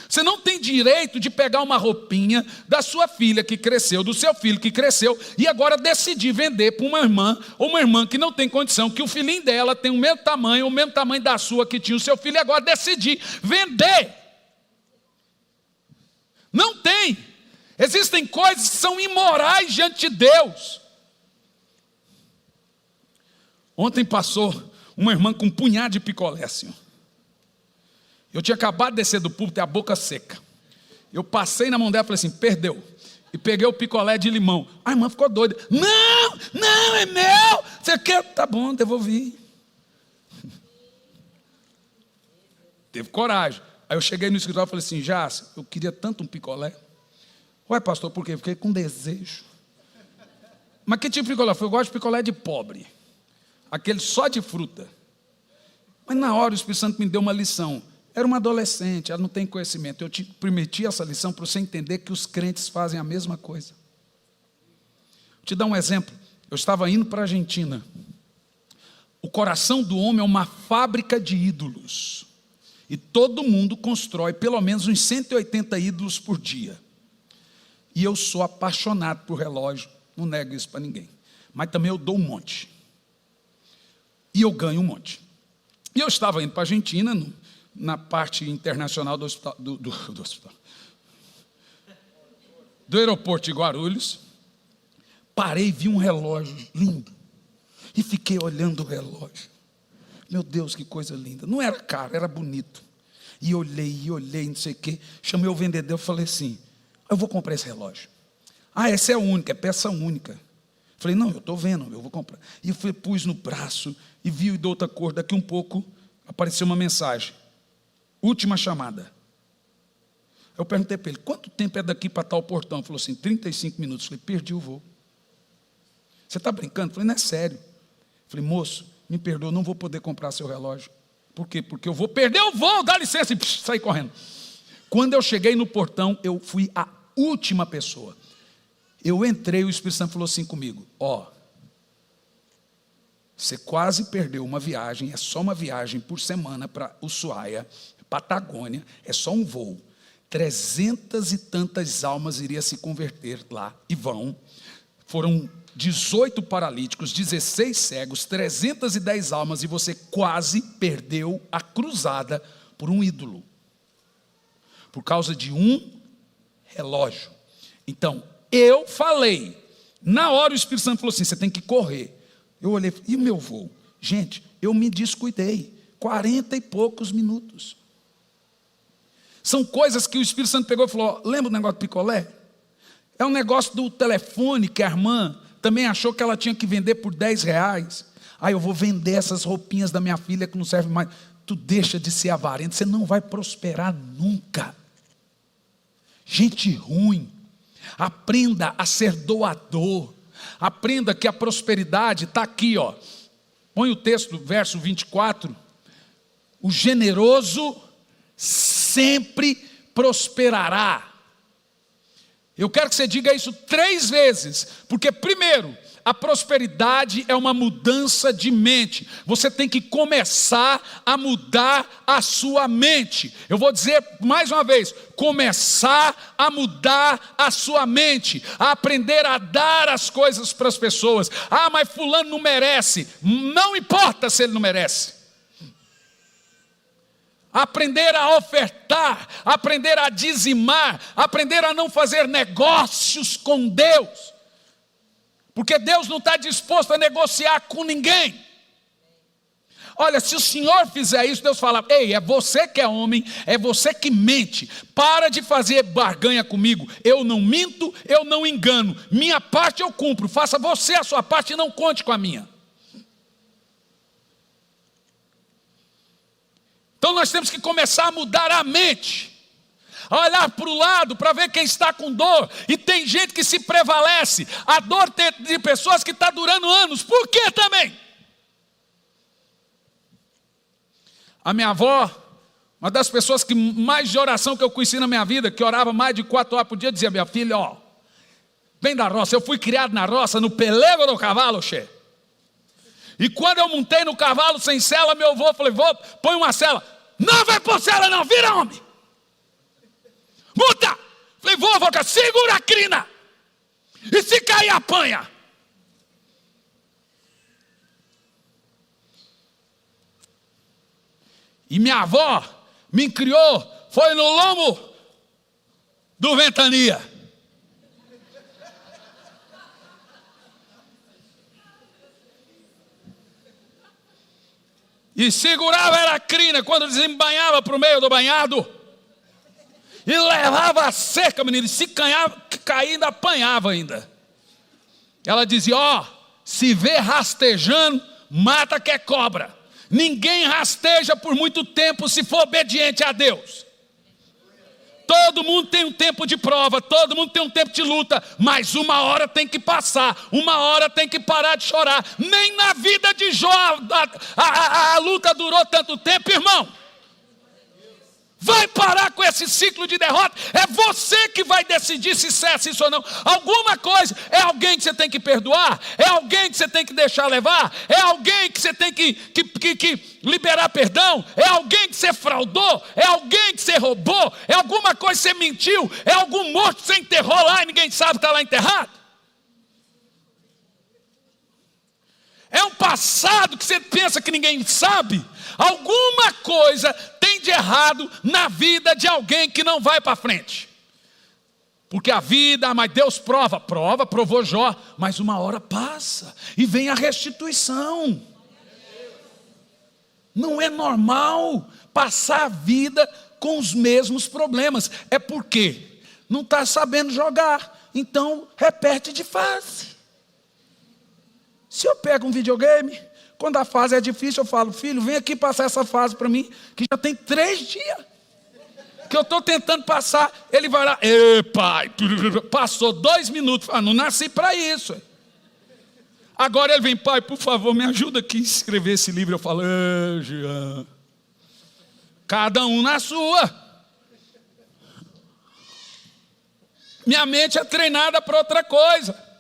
Você não tem direito de pegar uma roupinha da sua filha que cresceu, do seu filho que cresceu, e agora decidir vender para uma irmã, ou uma irmã que não tem condição, que o filhinho dela tem o mesmo tamanho da sua que tinha o seu filho, e agora decidir vender. Não tem. Existem coisas que são imorais diante de Deus. Ontem passou uma irmã com um punhado de picolé assim, ó. Eu tinha acabado de descer do púlpito e a boca seca. Eu passei na mão dela e falei assim, perdeu. E peguei o picolé de limão. A irmã ficou doida. Não, é meu. Você quer? Tá bom, devolvi. Teve coragem. Aí eu cheguei no escritório e falei assim, Jássio, eu queria tanto um picolé. Ué, pastor, por quê? Fiquei com desejo. Mas que tipo de picolé? Eu gosto de picolé de pobre. Aquele só de fruta. Mas na hora o Espírito Santo me deu uma lição. Era uma adolescente, ela não tem conhecimento. Eu te prometi essa lição para você entender que os crentes fazem a mesma coisa. Vou te dar um exemplo. Eu estava indo para a Argentina. O coração do homem é uma fábrica de ídolos. E todo mundo constrói pelo menos uns 180 ídolos por dia. E eu sou apaixonado por relógio, não nego isso para ninguém. Mas também eu dou um monte. E eu ganho um monte. E eu estava indo para a Argentina, na parte internacional do hospital, do aeroporto de Guarulhos. Parei e vi um relógio lindo. E fiquei olhando o relógio. Meu Deus, que coisa linda. Não era caro, era bonito. E olhei, não sei o quê. Chamei o vendedor e falei assim, eu vou comprar esse relógio. Essa é a única, é peça única. Falei, não, eu estou vendo, eu vou comprar. E eu pus no braço e vi de outra cor. Daqui um pouco apareceu uma mensagem. Última chamada. Eu perguntei para ele, quanto tempo é daqui para tal portão? Ele falou assim, 35 minutos. Eu falei, perdi o voo. Você está brincando? Eu falei, não é sério. Eu falei, moço, me perdoa, não vou poder comprar seu relógio. Por quê? Porque eu vou perder o voo, dá licença. E saí correndo. Quando eu cheguei no portão, eu fui a última pessoa. Eu entrei, o Espírito Santo falou assim comigo, você quase perdeu uma viagem, é só uma viagem por semana para Ushuaia, Patagônia, é só um voo. 300 e tantas almas iriam se converter lá, e vão. Foram 18 paralíticos, 16 cegos, 310 almas, e você quase perdeu a cruzada por um ídolo. Por causa de um relógio. Então, eu falei, na hora o Espírito Santo falou assim, você tem que correr. Eu olhei, e o meu voo? Gente, eu me descuidei, 40 e poucos minutos. São coisas que o Espírito Santo pegou e falou, lembra o negócio do picolé? É um negócio do telefone que a irmã também achou que ela tinha que vender por R$10. Eu vou vender essas roupinhas da minha filha que não servem mais. Tu deixa de ser avarento, você não vai prosperar nunca. gente ruim. Aprenda a ser doador. Aprenda que a prosperidade está aqui, ó. Põe o texto, verso 24. O generoso sempre prosperará. Eu quero que você diga isso 3 vezes, porque primeiro, a prosperidade é uma mudança de mente. Você tem que começar a mudar a sua mente. Eu vou dizer mais uma vez, começar a mudar a sua mente, a aprender a dar as coisas para as pessoas. Ah, mas fulano não merece. Não importa se ele não merece. Aprender a ofertar, aprender a dizimar, aprender a não fazer negócios com Deus. Porque Deus não está disposto a negociar com ninguém. Olha, se o Senhor fizer isso, Deus fala: ei, é você que é homem, é você que mente. Para de fazer barganha comigo. Eu não minto, eu não engano. Minha parte eu cumpro. Faça você a sua parte e não conte com a minha. Então nós temos que começar a mudar a mente. A olhar para o lado para ver quem está com dor. E tem gente que se prevalece. A dor de pessoas que está durando anos. Por que também? A minha avó, uma das pessoas que mais de oração que eu conheci na minha vida, que orava mais de 4 horas por dia, dizia: minha filha, ó, vem da roça. Eu fui criado na roça, no pelego do cavalo, che. E quando eu montei no cavalo sem sela, meu avô falou: vô, põe uma sela. Não vai pôr sela não, vira homem. Muda! Falei: vô, segura a crina. E se cair, apanha. E minha avó me criou, foi no lombo do Ventania. E segurava era a crina quando desembanhava para o meio do banhado. E levava a seca, menino. E se cair, ainda apanhava ainda. Ela dizia: ó, se vê rastejando, mata que é cobra. Ninguém rasteja por muito tempo se for obediente a Deus. Todo mundo tem um tempo de prova, todo mundo tem um tempo de luta, mas uma hora tem que passar, uma hora tem que parar de chorar. Nem na vida de Jó a luta durou tanto tempo, irmão. Vai parar com esse ciclo de derrota. É você que vai decidir se cessa isso ou não. Alguma coisa, é alguém que você tem que perdoar, é alguém que você tem que deixar levar, é alguém que você tem que liberar perdão, é alguém que você fraudou, é alguém que você roubou, é alguma coisa que você mentiu, é algum morto que você enterrou lá e ninguém sabe que está lá enterrado. É um passado que você pensa que ninguém sabe. Alguma coisa tem de errado na vida de alguém que não vai para frente. Porque a vida, mas Deus provou Jó, mas uma hora passa e vem a restituição. Não é normal passar a vida com os mesmos problemas. É porque não está sabendo jogar, então repete de fase. Se eu pego um videogame, quando a fase é difícil, eu falo: filho, vem aqui passar essa fase para mim, que já tem 3 dias que eu estou tentando passar. Ele vai lá: ei, pai, passou 2 minutos. Ah, não nasci para isso. Agora ele vem: pai, por favor, me ajuda aqui a escrever esse livro. Eu falo: Jean, cada um na sua. Minha mente é treinada para outra coisa.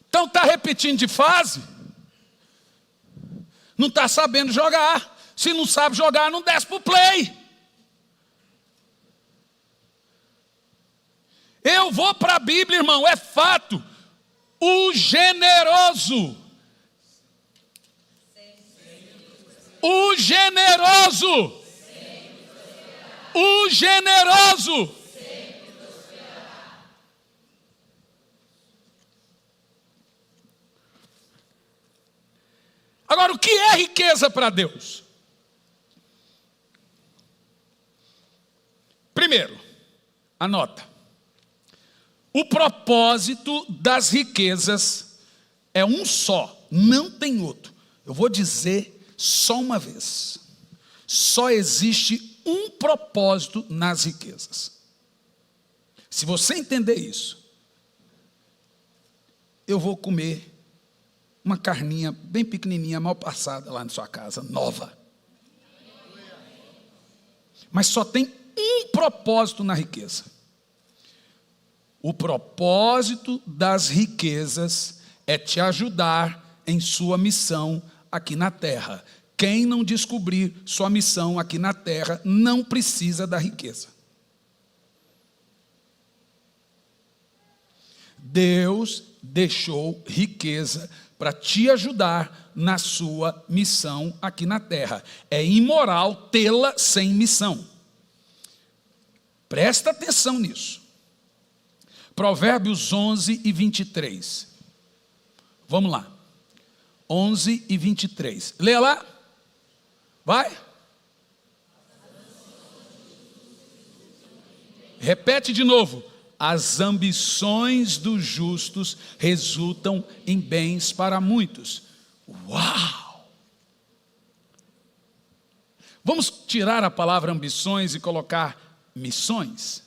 Então está repetindo de fase, não está sabendo jogar. Se não sabe jogar, não desce para o play. Eu vou para a Bíblia, irmão, é fato. O generoso. O generoso. O generoso. Agora, o que é riqueza para Deus? Primeiro, anota. O propósito das riquezas é um só, não tem outro. Eu vou dizer só uma vez. Só existe um propósito nas riquezas. Se você entender isso, eu vou comer uma carninha bem pequenininha, mal passada lá na sua casa, nova. Mas só tem um propósito na riqueza. O propósito das riquezas é te ajudar em sua missão aqui na terra. Quem não descobrir sua missão aqui na terra não precisa da riqueza. Deus deixou riqueza para te ajudar na sua missão aqui na terra. É imoral tê-la sem missão. Presta atenção nisso. Provérbios 11 e 23. Vamos lá. 11 e 23. Lê lá. Vai. Repete de novo. As ambições dos justos resultam em bens para muitos. Uau! Vamos tirar a palavra ambições e colocar missões?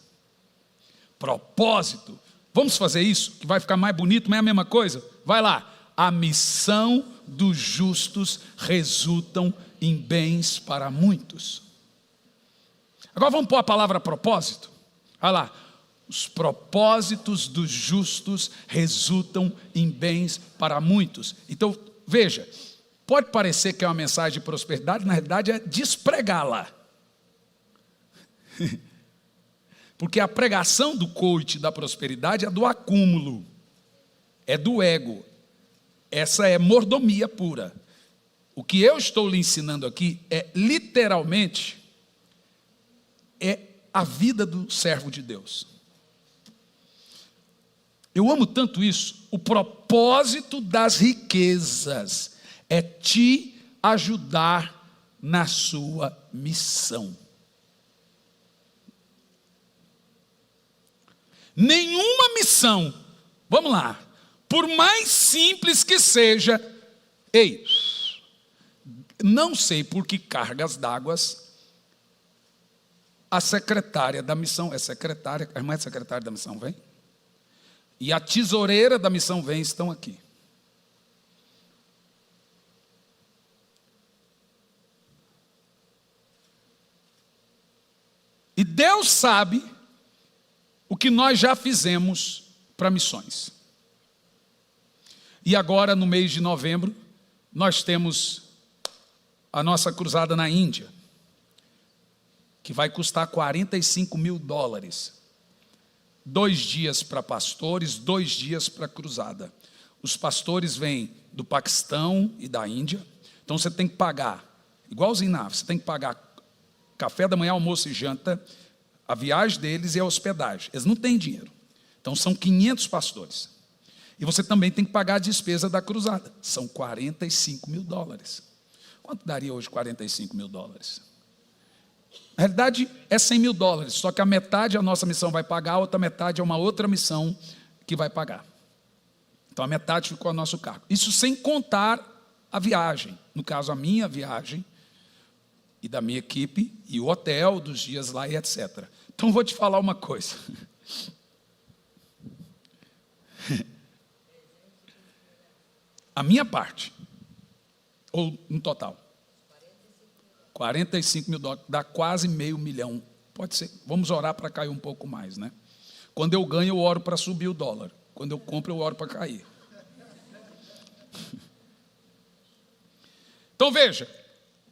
Propósito. Vamos fazer isso, que vai ficar mais bonito, mas é a mesma coisa? Vai lá. A missão dos justos resultam em bens para muitos. Agora vamos pôr a palavra propósito. Vai lá. Os propósitos dos justos resultam em bens para muitos. Então, veja, pode parecer que é uma mensagem de prosperidade, na realidade é despregá-la. Porque a pregação do coach da prosperidade é do acúmulo, é do ego. Essa é mordomia pura. O que eu estou lhe ensinando aqui é literalmente a vida do servo de Deus. Eu amo tanto isso. O propósito das riquezas é te ajudar na sua missão. Nenhuma missão, vamos lá, por mais simples que seja, não sei por que cargas d'água a secretária da missão, a irmã é secretária da missão, vem? E a tesoureira da missão vem, estão aqui. E Deus sabe o que nós já fizemos para missões. E agora, no mês de novembro, nós temos a nossa cruzada na Índia, que vai custar $45 mil. 2 dias para pastores, 2 dias para cruzada. Os pastores vêm do Paquistão e da Índia, então você tem que pagar, igualzinho na África, você tem que pagar café da manhã, almoço e janta, a viagem deles e a hospedagem. Eles não têm dinheiro. Então são 500 pastores. E você também tem que pagar a despesa da cruzada. São $45 mil. Quanto daria hoje $45 mil? Na realidade é $100 mil, só que a metade a nossa missão vai pagar, a outra metade é uma outra missão que vai pagar. Então a metade ficou a nosso cargo. Isso sem contar a viagem, no caso a minha viagem e da minha equipe, e o hotel dos dias lá e etc. Então vou te falar uma coisa. A minha parte, ou no total, $45 mil, dá quase $500 mil. Pode ser, vamos orar para cair um pouco mais, né? Quando eu ganho, eu oro para subir o dólar. Quando eu compro, eu oro para cair. Então veja,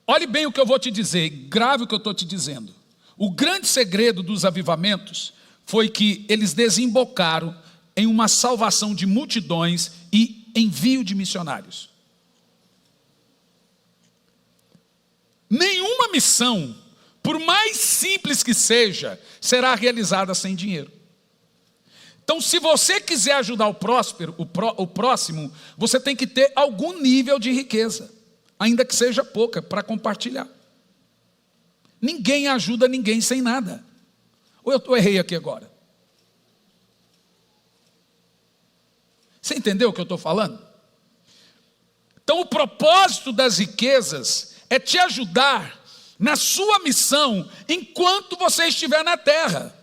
olhe bem o que eu vou te dizer, grave o que eu estou te dizendo. O grande segredo dos avivamentos foi que eles desembocaram em uma salvação de multidões e envio de missionários. Nenhuma missão, por mais simples que seja, será realizada sem dinheiro. Então, se você quiser ajudar o próximo, você tem que ter algum nível de riqueza, ainda que seja pouca, para compartilhar. Ninguém ajuda ninguém sem nada. Ou eu errei aqui agora? Você entendeu o que eu estou falando? Então, o propósito das riquezas é te ajudar na sua missão enquanto você estiver na terra.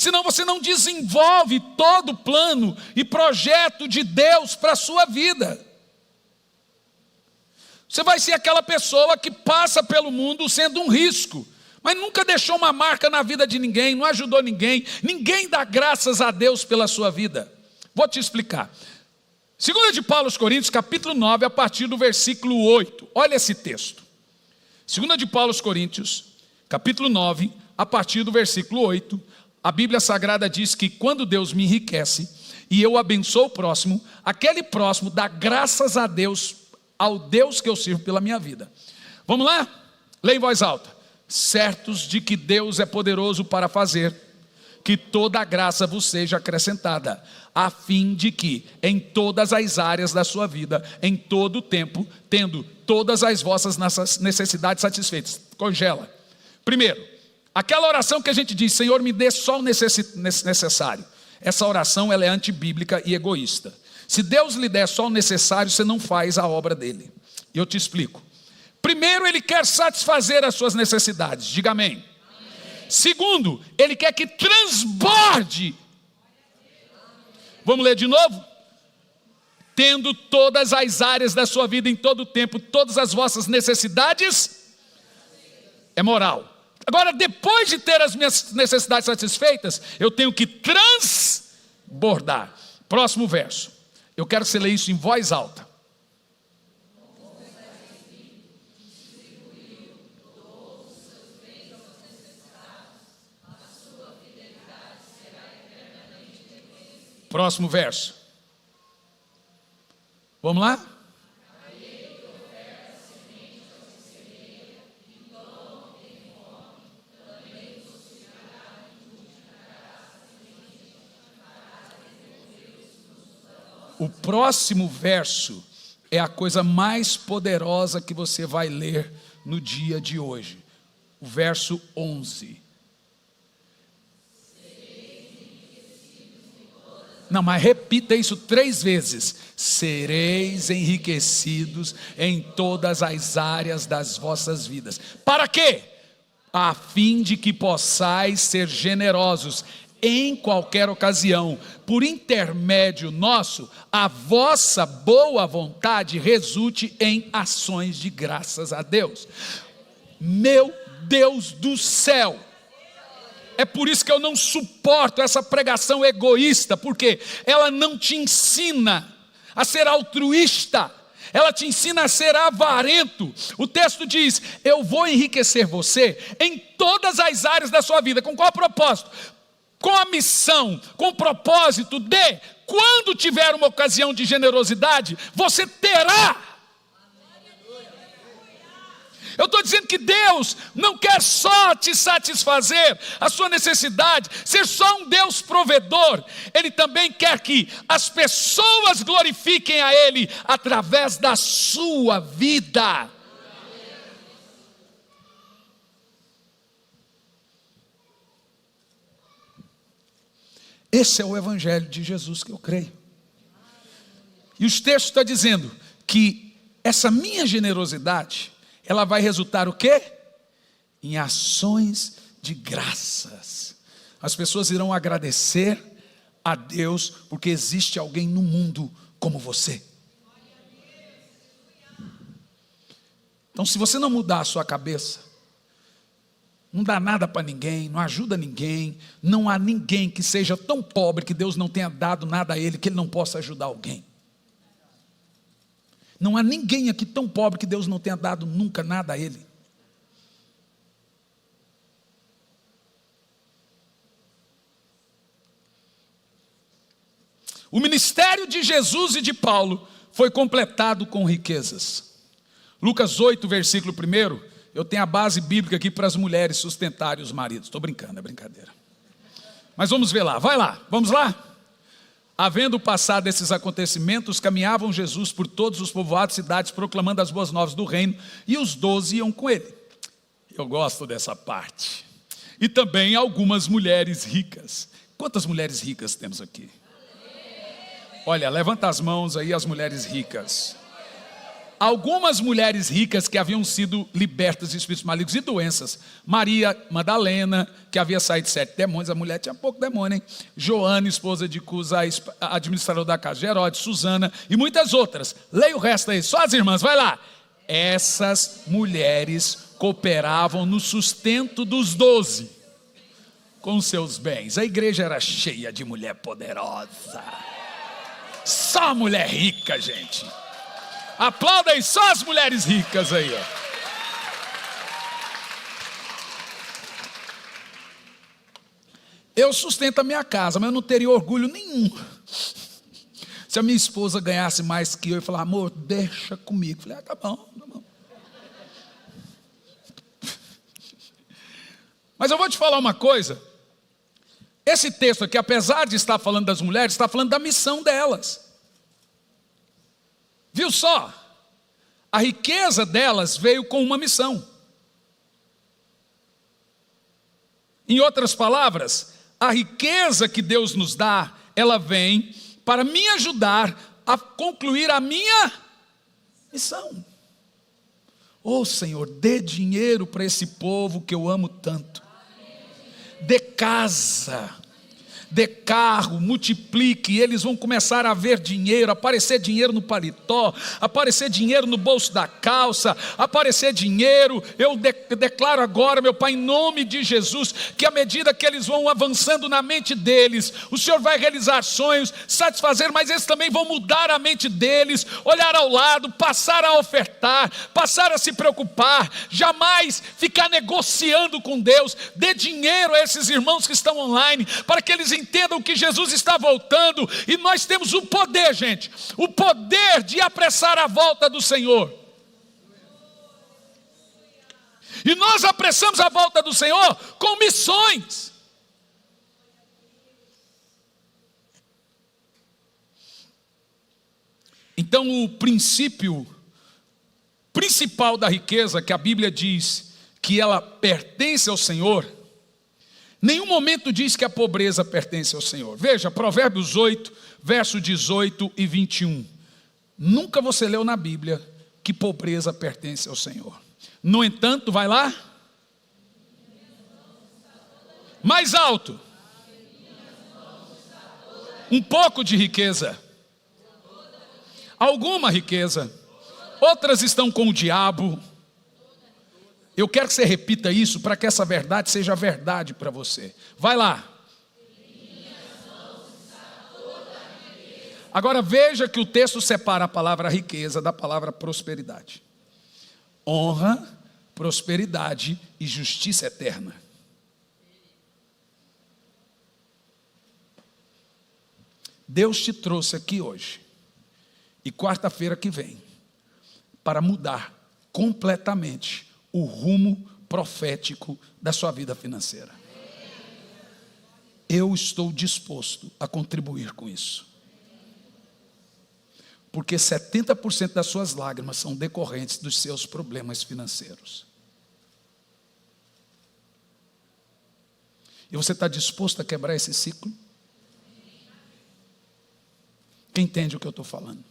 Senão você não desenvolve todo o plano e projeto de Deus para a sua vida. Você vai ser aquela pessoa que passa pelo mundo sendo um risco, mas nunca deixou uma marca na vida de ninguém, não ajudou ninguém. Ninguém dá graças a Deus pela sua vida. Vou te explicar. 2 de Paulo aos Coríntios, capítulo 9, a partir do versículo 8. Olha esse texto. 2 de Paulo aos Coríntios, capítulo 9, a partir do versículo 8. A Bíblia Sagrada diz que quando Deus me enriquece e eu abençoo o próximo, aquele próximo dá graças a Deus, ao Deus que eu sirvo pela minha vida. Vamos lá? Leia em voz alta. Certos de que Deus é poderoso para fazer que toda a graça vos seja acrescentada, a fim de que em todas as áreas da sua vida, em todo o tempo, tendo todas as vossas necessidades satisfeitas. Congela. Primeiro, aquela oração que a gente diz, Senhor, me dê só o necessário. Essa oração ela é antibíblica e egoísta. Se Deus lhe der só o necessário, você não faz a obra dele. E eu te explico. Primeiro, Ele quer satisfazer as suas necessidades. Diga amém. Amém. Segundo, Ele quer que transborde. Vamos ler de novo? Tendo todas as áreas da sua vida em todo o tempo, todas as vossas necessidades, é moral. Agora, depois de ter as minhas necessidades satisfeitas, eu tenho que transbordar. Próximo verso. Eu quero que você leia isso em voz alta. Próximo verso. Vamos lá? O próximo verso é a coisa mais poderosa que você vai ler no dia de hoje. O verso 11. Não, mas repita isso 3 vezes. Sereis enriquecidos em todas as áreas das vossas vidas. Para quê? A fim de que possais ser generosos em qualquer ocasião, por intermédio nosso, a vossa boa vontade resulte em ações de graças a Deus. Meu Deus do céu! É por isso que eu não suporto essa pregação egoísta, porque ela não te ensina a ser altruísta, ela te ensina a ser avarento. O texto diz, eu vou enriquecer você em todas as áreas da sua vida. Com qual propósito? Com a missão, com o propósito de, quando tiver uma ocasião de generosidade, você terá. Eu estou dizendo que Deus não quer só te satisfazer a sua necessidade, ser só um Deus provedor. Ele também quer que as pessoas glorifiquem a Ele através da sua vida. Esse é o evangelho de Jesus que eu creio. E os textos estão dizendo que essa minha generosidade, ela vai resultar o quê? Em ações de graças. As pessoas irão agradecer a Deus porque existe alguém no mundo como você. Então, se você não mudar a sua cabeça, não dá nada para ninguém, não ajuda ninguém, não há ninguém que seja tão pobre que Deus não tenha dado nada a ele, que ele não possa ajudar alguém. Não há ninguém aqui tão pobre que Deus não tenha dado nunca nada a ele. O ministério de Jesus e de Paulo foi completado com riquezas. Lucas 8, versículo 1, eu tenho a base bíblica aqui para as mulheres sustentarem os maridos. Estou brincando, é brincadeira. Mas vamos ver lá, vai lá, vamos lá? Havendo passado esses acontecimentos, caminhavam Jesus por todos os povoados e cidades, proclamando as boas novas do reino, e os 12 iam com ele. Eu gosto dessa parte. E também algumas mulheres ricas. Quantas mulheres ricas temos aqui? Olha, levanta as mãos aí as mulheres ricas. algumas mulheres ricas que haviam sido libertas de espíritos malignos e doenças. Maria Madalena, que havia saído de 7 demônios, a mulher tinha pouco demônio, hein? Joana, esposa de Cusa, administradora da casa de Herodes, Susana e muitas outras. Leia o resto aí, só as irmãs, vai lá. Essas mulheres cooperavam no sustento dos 12 com seus bens. A igreja era cheia de mulher poderosa. Só mulher rica, gente. Aplauda aí, só as mulheres ricas aí, ó. Eu sustento a minha casa, mas eu não teria orgulho nenhum se a minha esposa ganhasse mais que eu e falar, amor, deixa comigo. Eu falei, tá bom, tá bom. Mas eu vou te falar uma coisa. Esse texto aqui, apesar de estar falando das mulheres, está falando da missão delas. Viu só? A riqueza delas veio com uma missão. Em outras palavras, a riqueza que Deus nos dá, ela vem para me ajudar a concluir a minha missão. Oh Senhor, dê dinheiro para esse povo que eu amo tanto. Dê casa, dê carro, multiplique, e eles vão começar a ver dinheiro, aparecer dinheiro no paletó, aparecer dinheiro no bolso da calça, aparecer dinheiro. Eu declaro agora, meu Pai, em nome de Jesus, que à medida que eles vão avançando na mente deles, o Senhor vai realizar sonhos, satisfazer, mas eles também vão mudar a mente deles, olhar ao lado, passar a ofertar, passar a se preocupar, jamais ficar negociando com Deus. Dê dinheiro a esses irmãos que estão online, para que eles entendam que Jesus está voltando, e nós temos o poder, gente, o poder de apressar a volta do Senhor. E nós apressamos a volta do Senhor com missões. Então o princípio principal da riqueza, que a Bíblia diz que ela pertence ao Senhor, nenhum momento diz que a pobreza pertence ao Senhor. Veja, Provérbios 8, verso 18 e 21. Nunca você leu na Bíblia que pobreza pertence ao Senhor. No entanto, vai lá. Mais alto. Um pouco de riqueza. Alguma riqueza. Outras estão com o diabo. Eu quero que você repita isso para que essa verdade seja verdade para você. Vai lá. Agora veja que o texto separa a palavra riqueza da palavra prosperidade. Honra, prosperidade e justiça eterna. Deus te trouxe aqui hoje e quarta-feira que vem para mudar completamente o rumo profético da sua vida financeira. Eu estou disposto a contribuir com isso. Porque 70% das suas lágrimas são decorrentes dos seus problemas financeiros. E você está disposto a quebrar esse ciclo? Quem entende o que eu estou falando?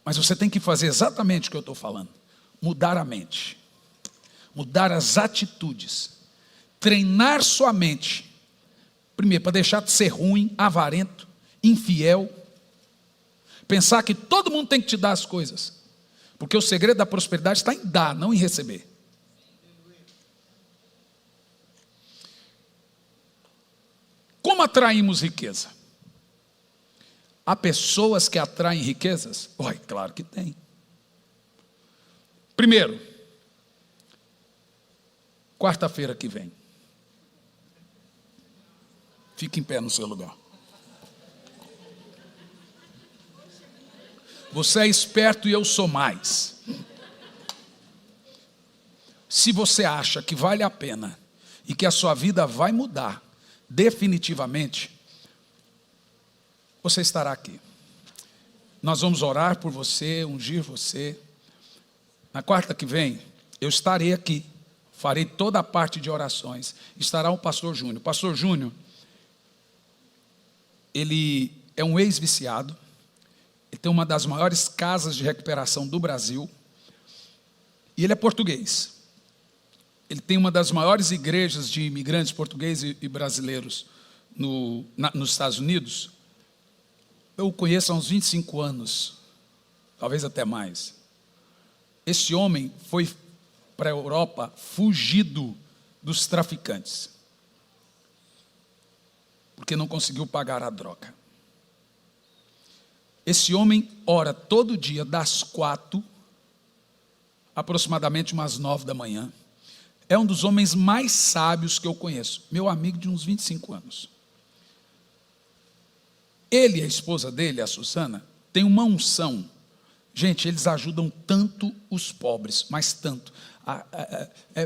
Mas você tem que fazer exatamente o que eu estou falando. Mudar a mente. Mudar as atitudes. Treinar sua mente. Primeiro, para deixar de ser ruim, avarento, infiel. Pensar que todo mundo tem que te dar as coisas. Porque o segredo da prosperidade está em dar, não em receber. Como atraímos riqueza? Há pessoas que atraem riquezas? Oi, claro que tem. Primeiro, quarta-feira que vem. Fique em pé no seu lugar. Você é esperto e eu sou mais. Se você acha que vale a pena e que a sua vida vai mudar definitivamente, você estará aqui. Nós vamos orar por você, ungir você. Na quarta que vem, eu estarei aqui. Farei toda a parte de orações. Estará o pastor Júnior. Pastor Júnior, Ele é um ex-viciado, ele tem uma das maiores casas de recuperação do Brasil, e ele é português. Ele tem uma das maiores igrejas de imigrantes portugueses e brasileiros nos Estados Unidos. Eu o conheço há uns 25 anos, talvez até mais. Esse homem foi para a Europa fugido dos traficantes, porque não conseguiu pagar a droga. Esse homem ora todo dia das 4, aproximadamente umas 9 da manhã. É um dos homens mais sábios que eu conheço, meu amigo de uns 25 anos. Ele e a esposa dele, a Susana, têm uma unção. Gente, eles ajudam tanto os pobres, mas tanto.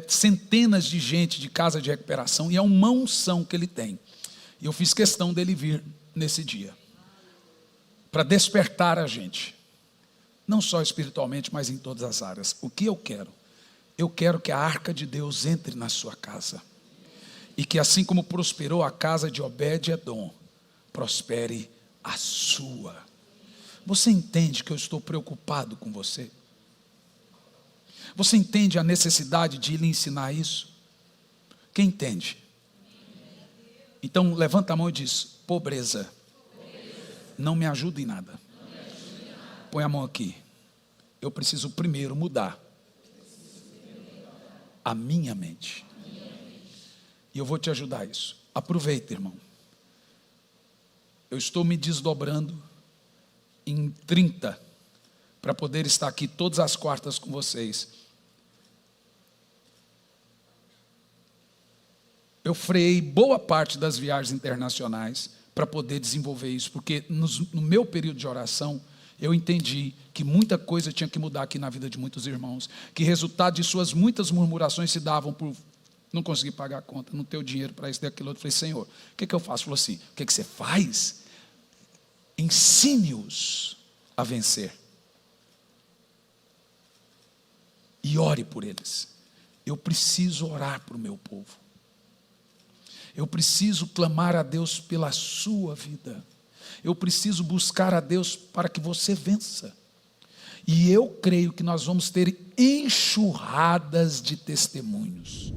Centenas de gente de casa de recuperação, e é uma unção que ele tem. E eu fiz questão dele vir nesse dia, para despertar a gente, não só espiritualmente, mas em todas as áreas. O que eu quero? Eu quero que a arca de Deus entre na sua casa, e que assim como prosperou a casa de Obed-Edom, prospere a sua. Você entende que eu estou preocupado com você? Você entende a necessidade de lhe ensinar isso? Quem entende? Então levanta a mão e diz: pobreza, não me ajuda em nada. Põe a mão aqui. Eu preciso primeiro mudar a minha mente. E eu vou te ajudar a isso. Aproveita, irmão. Eu estou me desdobrando em 30 para poder estar aqui todas as quartas com vocês. Eu freiei boa parte das viagens internacionais para poder desenvolver isso, porque no meu período de oração, eu entendi que muita coisa tinha que mudar aqui na vida de muitos irmãos, que resultado de suas muitas murmurações se davam por não conseguir pagar a conta, não ter o dinheiro para isso, daquilo outro. Eu falei: Senhor, o que eu faço? Falou assim: o que você faz? Ensine-os a vencer. E ore por eles. Eu preciso orar para o meu povo. Eu preciso clamar a Deus pela sua vida. Eu preciso buscar a Deus para que você vença. E eu creio que nós vamos ter enxurradas de testemunhos.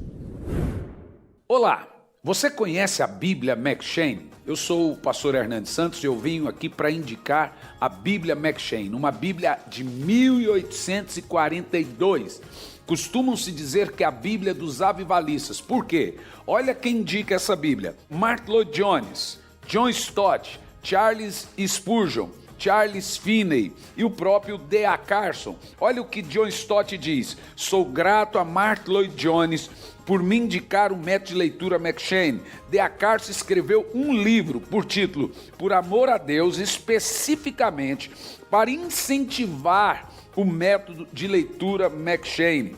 Olá, você conhece a Bíblia McCheyne? Eu sou o pastor Hernandes Santos e eu venho aqui para indicar a Bíblia McCheyne, uma Bíblia de 1842. Costumam-se dizer que é a Bíblia dos avivalistas. Por quê? Olha quem indica essa Bíblia: Martyn Lloyd-Jones, John Stott, Charles Spurgeon, Charles Finney e o próprio D.A. Carson. Olha o que John Stott diz: sou grato a Martyn Lloyd-Jones por me indicar o método de leitura McCheyne. D.A. Carson escreveu um livro por título Por Amor a Deus, especificamente para incentivar o método de leitura McCheyne.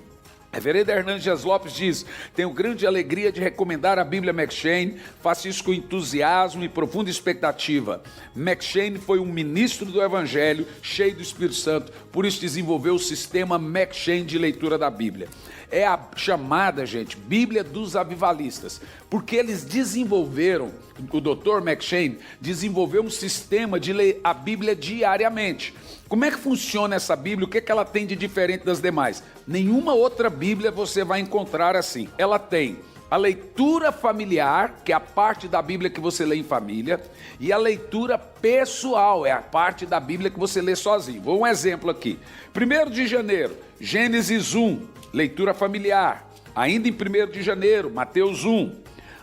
Reverendo Hernandes Dias Lopes diz: tenho grande alegria de recomendar a Bíblia McCheyne, faço isso com entusiasmo e profunda expectativa. McCheyne foi um ministro do Evangelho, cheio do Espírito Santo, por isso desenvolveu o sistema McCheyne de leitura da Bíblia. É a chamada, gente, Bíblia dos avivalistas, porque eles desenvolveram, o Dr. McCheyne desenvolveu um sistema de ler a Bíblia diariamente. Como é que funciona essa Bíblia? O que ela tem de diferente das demais? Nenhuma outra Bíblia você vai encontrar assim. Ela tem a leitura familiar, que é a parte da Bíblia que você lê em família, e a leitura pessoal, é a parte da Bíblia que você lê sozinho. Vou um exemplo aqui. 1º de janeiro, Gênesis 1, leitura familiar. Ainda em 1º de janeiro, Mateus 1.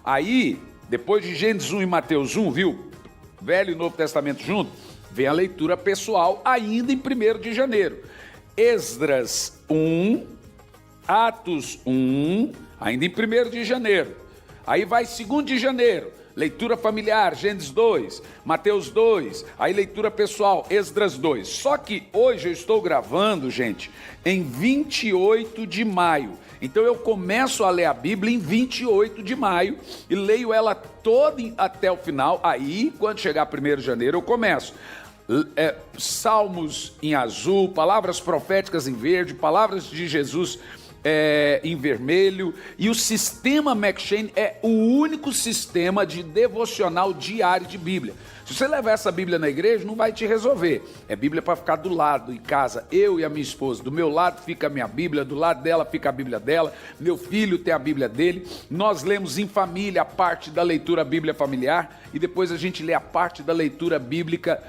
Aí, depois de Gênesis 1 e Mateus 1, viu? Velho e Novo Testamento junto, vem a leitura pessoal, ainda em 1º de janeiro. Esdras 1, Atos 1, ainda em 1º de janeiro. Aí vai 2º de janeiro, leitura familiar, Gênesis 2, Mateus 2, aí leitura pessoal, Esdras 2. Só que hoje eu estou gravando, gente, em 28 de maio. Então eu começo a ler a Bíblia em 28 de maio e leio ela toda até o final. Aí, quando chegar 1º de janeiro, eu começo. Salmos em azul, palavras proféticas em verde, palavras de Jesus em vermelho. E o sistema M'Cheyne é o único sistema de devocional diário de Bíblia. Se você levar essa Bíblia na igreja, não vai te resolver. É Bíblia para ficar do lado, em casa. Eu e a minha esposa, do meu lado fica a minha Bíblia, do lado dela fica a Bíblia dela, meu filho tem a Bíblia dele. Nós lemos em família a parte da leitura Bíblia familiar e depois a gente lê a parte da leitura bíblica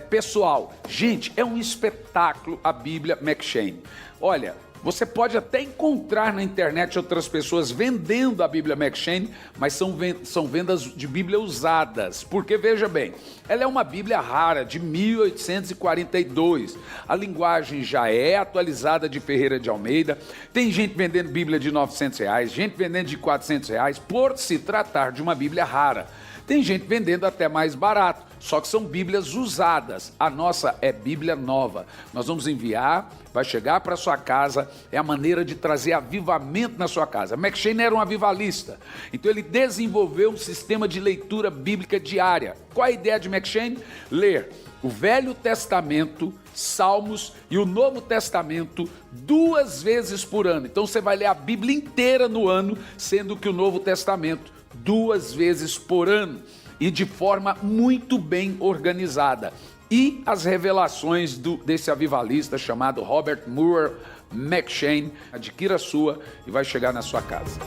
pessoal. Gente, é um espetáculo a Bíblia M'Cheyne. Olha, você pode até encontrar na internet outras pessoas vendendo a Bíblia M'Cheyne, mas são vendas de Bíblia usadas, porque veja bem, ela é uma Bíblia rara, de 1842, a linguagem já é atualizada de Ferreira de Almeida, tem gente vendendo Bíblia de R$900, gente vendendo de R$400, por se tratar de uma Bíblia rara. Tem gente vendendo até mais barato, só que são Bíblias usadas. A nossa é Bíblia nova. Nós vamos enviar, vai chegar para sua casa, é a maneira de trazer avivamento na sua casa. M'Cheyne era um avivalista, então ele desenvolveu um sistema de leitura bíblica diária. Qual a ideia de M'Cheyne? Ler o Velho Testamento, Salmos e o Novo Testamento 2 vezes por ano. Então você vai ler a Bíblia inteira no ano, sendo que o Novo Testamento 2 vezes por ano e de forma muito bem organizada. E as revelações desse avivalista chamado Robert Murray M'Cheyne. Adquira a sua e vai chegar na sua casa.